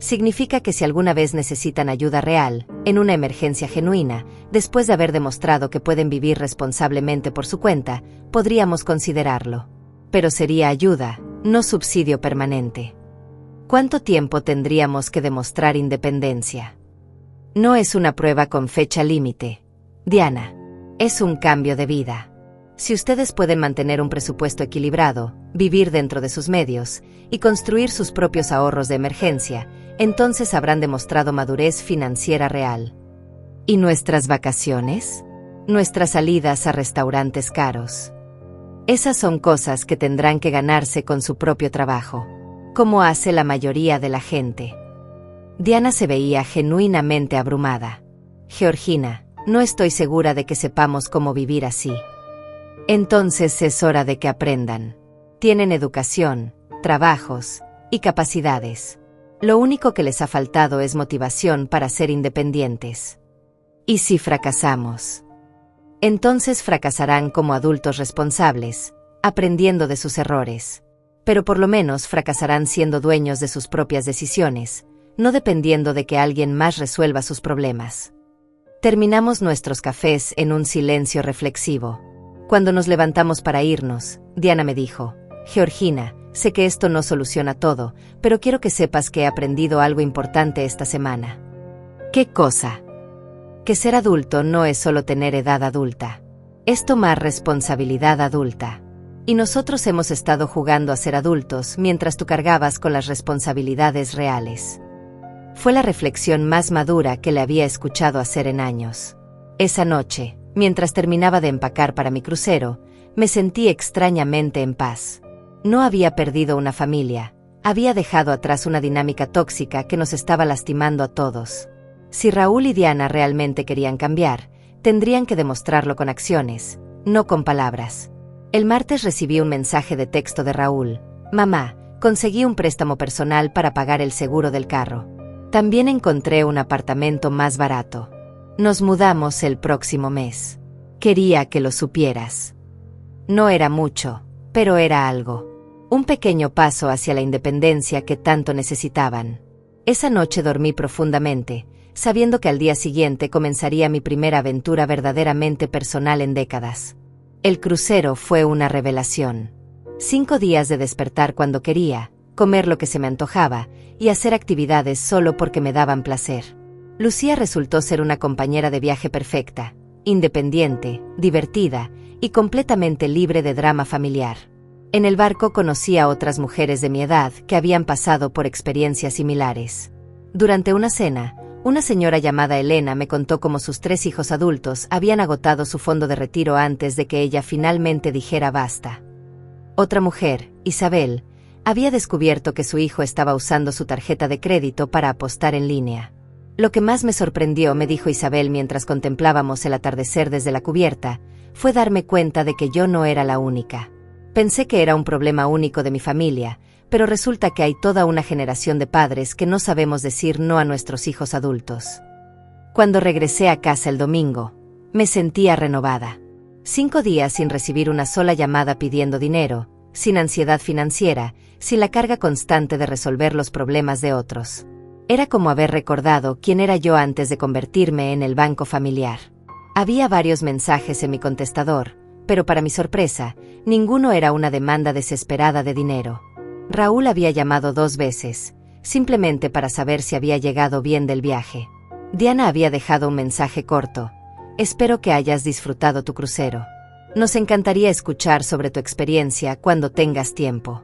Speaker 1: Significa que si alguna vez necesitan ayuda real, en una emergencia genuina, después de haber demostrado que pueden vivir responsablemente por su cuenta, podríamos considerarlo. Pero sería ayuda, no subsidio permanente. ¿Cuánto tiempo tendríamos que demostrar independencia? No es una prueba con fecha límite, Diana. Es un cambio de vida. Si ustedes pueden mantener un presupuesto equilibrado, vivir dentro de sus medios y construir sus propios ahorros de emergencia, entonces habrán demostrado madurez financiera real. ¿Y nuestras vacaciones? Nuestras salidas a restaurantes caros. Esas son cosas que tendrán que ganarse con su propio trabajo, como hace la mayoría de la gente. Diana se veía genuinamente abrumada. Georgina, no estoy segura de que sepamos cómo vivir así. Entonces es hora de que aprendan. Tienen educación, trabajos y capacidades. Lo único que les ha faltado es motivación para ser independientes. ¿Y si fracasamos? Entonces fracasarán como adultos responsables, aprendiendo de sus errores. Pero por lo menos fracasarán siendo dueños de sus propias decisiones, no dependiendo de que alguien más resuelva sus problemas. Terminamos nuestros cafés en un silencio reflexivo. Cuando nos levantamos para irnos, Diana me dijo, Georgina, sé que esto no soluciona todo, pero quiero que sepas que he aprendido algo importante esta semana. ¿Qué cosa? Que ser adulto no es solo tener edad adulta. Es tomar responsabilidad adulta. Y nosotros hemos estado jugando a ser adultos mientras tú cargabas con las responsabilidades reales. Fue la reflexión más madura que le había escuchado hacer en años. Esa noche, mientras terminaba de empacar para mi crucero, me sentí extrañamente en paz. No había perdido una familia, había dejado atrás una dinámica tóxica que nos estaba lastimando a todos. Si Raúl y Diana realmente querían cambiar, tendrían que demostrarlo con acciones, no con palabras. El martes recibí un mensaje de texto de Raúl. Mamá, conseguí un préstamo personal para pagar el seguro del carro. También encontré un apartamento más barato. Nos mudamos el próximo mes. Quería que lo supieras. No era mucho, pero era algo. Un pequeño paso hacia la independencia que tanto necesitaban. Esa noche dormí profundamente, sabiendo que al día siguiente comenzaría mi primera aventura verdaderamente personal en décadas. El crucero fue una revelación. 5 días de despertar cuando quería, comer lo que se me antojaba y hacer actividades solo porque me daban placer. Lucía resultó ser una compañera de viaje perfecta, independiente, divertida y completamente libre de drama familiar. En el barco conocí a otras mujeres de mi edad que habían pasado por experiencias similares. Durante una cena, una señora llamada Elena me contó cómo sus 3 hijos adultos habían agotado su fondo de retiro antes de que ella finalmente dijera basta. Otra mujer, Isabel, había descubierto que su hijo estaba usando su tarjeta de crédito para apostar en línea. Lo que más me sorprendió, me dijo Isabel mientras contemplábamos el atardecer desde la cubierta, fue darme cuenta de que yo no era la única. Pensé que era un problema único de mi familia, pero resulta que hay toda una generación de padres que no sabemos decir no a nuestros hijos adultos. Cuando regresé a casa el domingo, me sentía renovada. 5 días sin recibir una sola llamada pidiendo dinero, sin ansiedad financiera, sin la carga constante de resolver los problemas de otros. Era como haber recordado quién era yo antes de convertirme en el banco familiar. Había varios mensajes en mi contestador, pero para mi sorpresa, ninguno era una demanda desesperada de dinero. Raúl había llamado 2 veces, simplemente para saber si había llegado bien del viaje. Diana había dejado un mensaje corto. Espero que hayas disfrutado tu crucero. Nos encantaría escuchar sobre tu experiencia cuando tengas tiempo.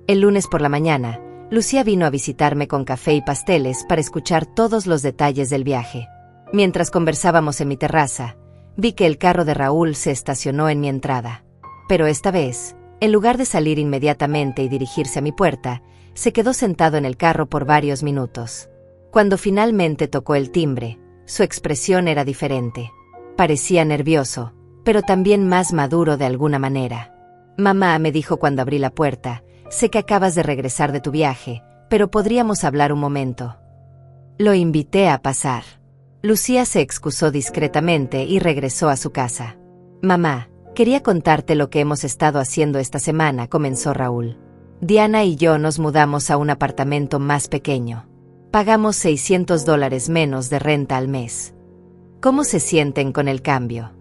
Speaker 1: El lunes por la mañana, Lucía vino a visitarme con café y pasteles para escuchar todos los detalles del viaje. Mientras conversábamos en mi terraza, vi que el carro de Raúl se estacionó en mi entrada. Pero esta vez, en lugar de salir inmediatamente y dirigirse a mi puerta, se quedó sentado en el carro por varios minutos. Cuando finalmente tocó el timbre, su expresión era diferente. Parecía nervioso, pero también más maduro de alguna manera. Mamá, me dijo cuando abrí la puerta, sé que acabas de regresar de tu viaje, pero podríamos hablar un momento. Lo invité a pasar. Lucía se excusó discretamente y regresó a su casa. Mamá, quería contarte lo que hemos estado haciendo esta semana, comenzó Raúl. Diana y yo nos mudamos a un apartamento más pequeño. Pagamos $600 menos de renta al mes. ¿Cómo se sienten con el cambio?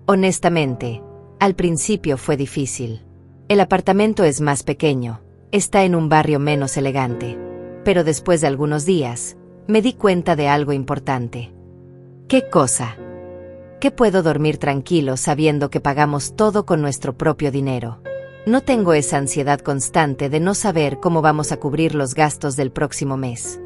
Speaker 1: Honestamente, al principio fue difícil. El apartamento es más pequeño, está en un barrio menos elegante. Pero después de algunos días, me di cuenta de algo importante. ¿Qué cosa? Que puedo dormir tranquilo sabiendo que pagamos todo con nuestro propio dinero. No tengo esa ansiedad constante de no saber cómo vamos a cubrir los gastos del próximo mes.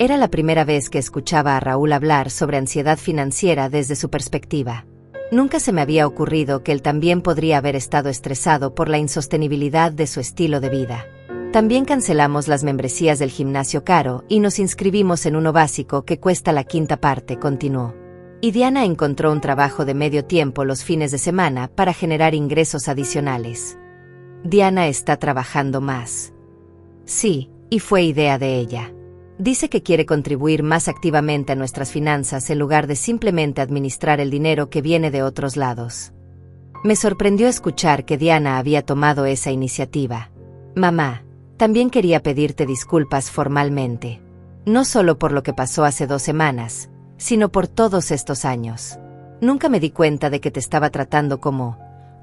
Speaker 1: Era la primera vez que escuchaba a Raúl hablar sobre ansiedad financiera desde su perspectiva. Nunca se me había ocurrido que él también podría haber estado estresado por la insostenibilidad de su estilo de vida. También cancelamos las membresías del gimnasio caro y nos inscribimos en uno básico que cuesta la quinta parte, continuó. Y Diana encontró un trabajo de medio tiempo los fines de semana para generar ingresos adicionales. Diana está trabajando más. Sí, y fue idea de ella. Dice que quiere contribuir más activamente a nuestras finanzas en lugar de simplemente administrar el dinero que viene de otros lados. Me sorprendió escuchar que Diana había tomado esa iniciativa. Mamá, también quería pedirte disculpas formalmente. No solo por lo que pasó hace 2 semanas, sino por todos estos años. Nunca me di cuenta de que te estaba tratando como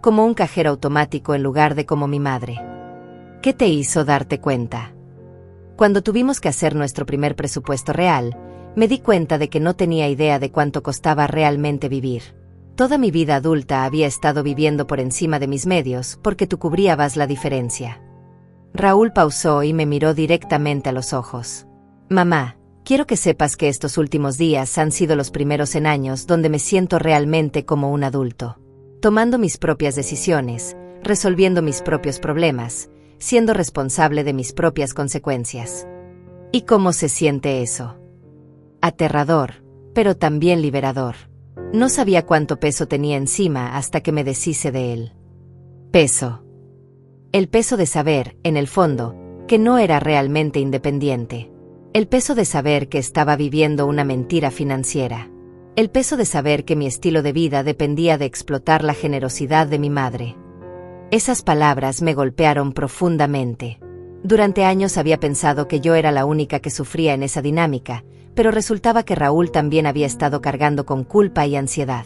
Speaker 1: un cajero automático en lugar de como mi madre. ¿Qué te hizo darte cuenta? Cuando tuvimos que hacer nuestro primer presupuesto real, me di cuenta de que no tenía idea de cuánto costaba realmente vivir. Toda mi vida adulta había estado viviendo por encima de mis medios porque tú cubrías la diferencia. Raúl pausó y me miró directamente a los ojos. Mamá, quiero que sepas que estos últimos días han sido los primeros en años donde me siento realmente como un adulto. Tomando mis propias decisiones, resolviendo mis propios problemas, siendo responsable de mis propias consecuencias. ¿Y cómo se siente eso? Aterrador, pero también liberador. No sabía cuánto peso tenía encima hasta que me deshice de él. Peso. El peso de saber, en el fondo, que no era realmente independiente. El peso de saber que estaba viviendo una mentira financiera. El peso de saber que mi estilo de vida dependía de explotar la generosidad de mi madre. Esas palabras me golpearon profundamente. Durante años había pensado que yo era la única que sufría en esa dinámica, pero resultaba que Raúl también había estado cargando con culpa y ansiedad.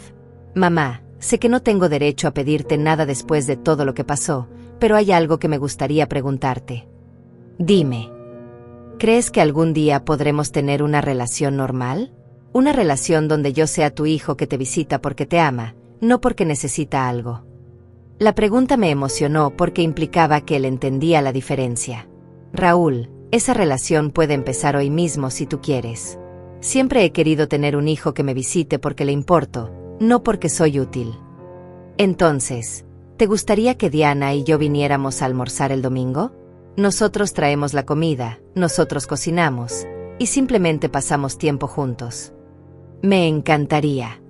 Speaker 1: Mamá, sé que no tengo derecho a pedirte nada después de todo lo que pasó, pero hay algo que me gustaría preguntarte. Dime, ¿crees que algún día podremos tener una relación normal? Una relación donde yo sea tu hijo que te visita porque te ama, no porque necesita algo. La pregunta me emocionó porque implicaba que él entendía la diferencia. Raúl, esa relación puede empezar hoy mismo si tú quieres. Siempre he querido tener un hijo que me visite porque le importo, no porque soy útil. Entonces, ¿te gustaría que Diana y yo viniéramos a almorzar el domingo? Nosotros traemos la comida, nosotros cocinamos, y simplemente pasamos tiempo juntos. Me encantaría.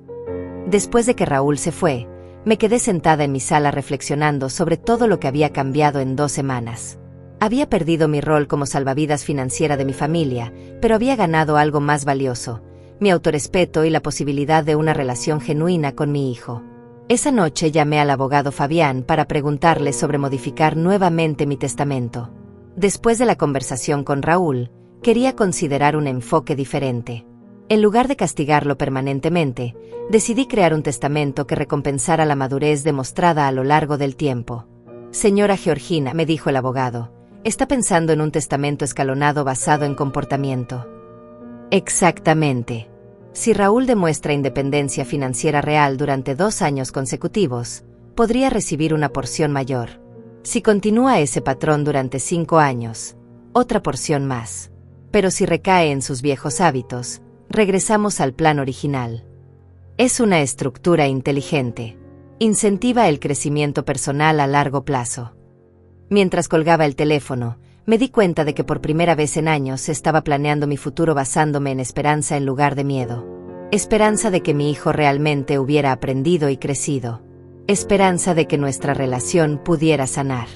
Speaker 1: Después de que Raúl se fue, me quedé sentada en mi sala reflexionando sobre todo lo que había cambiado en 2 semanas. Había perdido mi rol como salvavidas financiera de mi familia, pero había ganado algo más valioso, mi autorrespeto y la posibilidad de una relación genuina con mi hijo. Esa noche llamé al abogado Fabián para preguntarle sobre modificar nuevamente mi testamento. Después de la conversación con Raúl, quería considerar un enfoque diferente. En lugar de castigarlo permanentemente, decidí crear un testamento que recompensara la madurez demostrada a lo largo del tiempo. Señora Georgina, me dijo el abogado, Está pensando en un testamento escalonado basado en comportamiento. Exactamente. Si Raúl demuestra independencia financiera real durante 2 años consecutivos, podría recibir una porción mayor. Si continúa ese patrón durante 5 años, otra porción más. Pero si recae en sus viejos hábitos, regresamos al plan original. Es una estructura inteligente. Incentiva el crecimiento personal a largo plazo. Mientras colgaba el teléfono, me di cuenta de que por primera vez en años estaba planeando mi futuro basándome en esperanza en lugar de miedo. Esperanza de que mi hijo realmente hubiera aprendido y crecido. Esperanza de que nuestra relación pudiera sanar.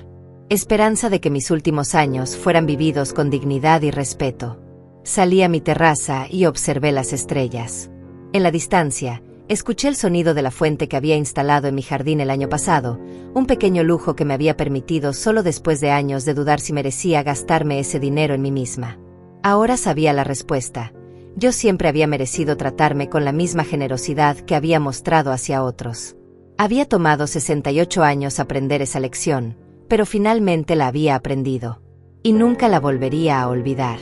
Speaker 1: Esperanza de que mis últimos años fueran vividos con dignidad y respeto. Salí a mi terraza y observé las estrellas. En la distancia, escuché el sonido de la fuente que había instalado en mi jardín el año pasado, un pequeño lujo que me había permitido solo después de años de dudar si merecía gastarme ese dinero en mí misma. Ahora sabía la respuesta. Yo siempre había merecido tratarme con la misma generosidad que había mostrado hacia otros. Había tomado 68 años aprender esa lección, pero finalmente la había aprendido. Y nunca la volvería a olvidar.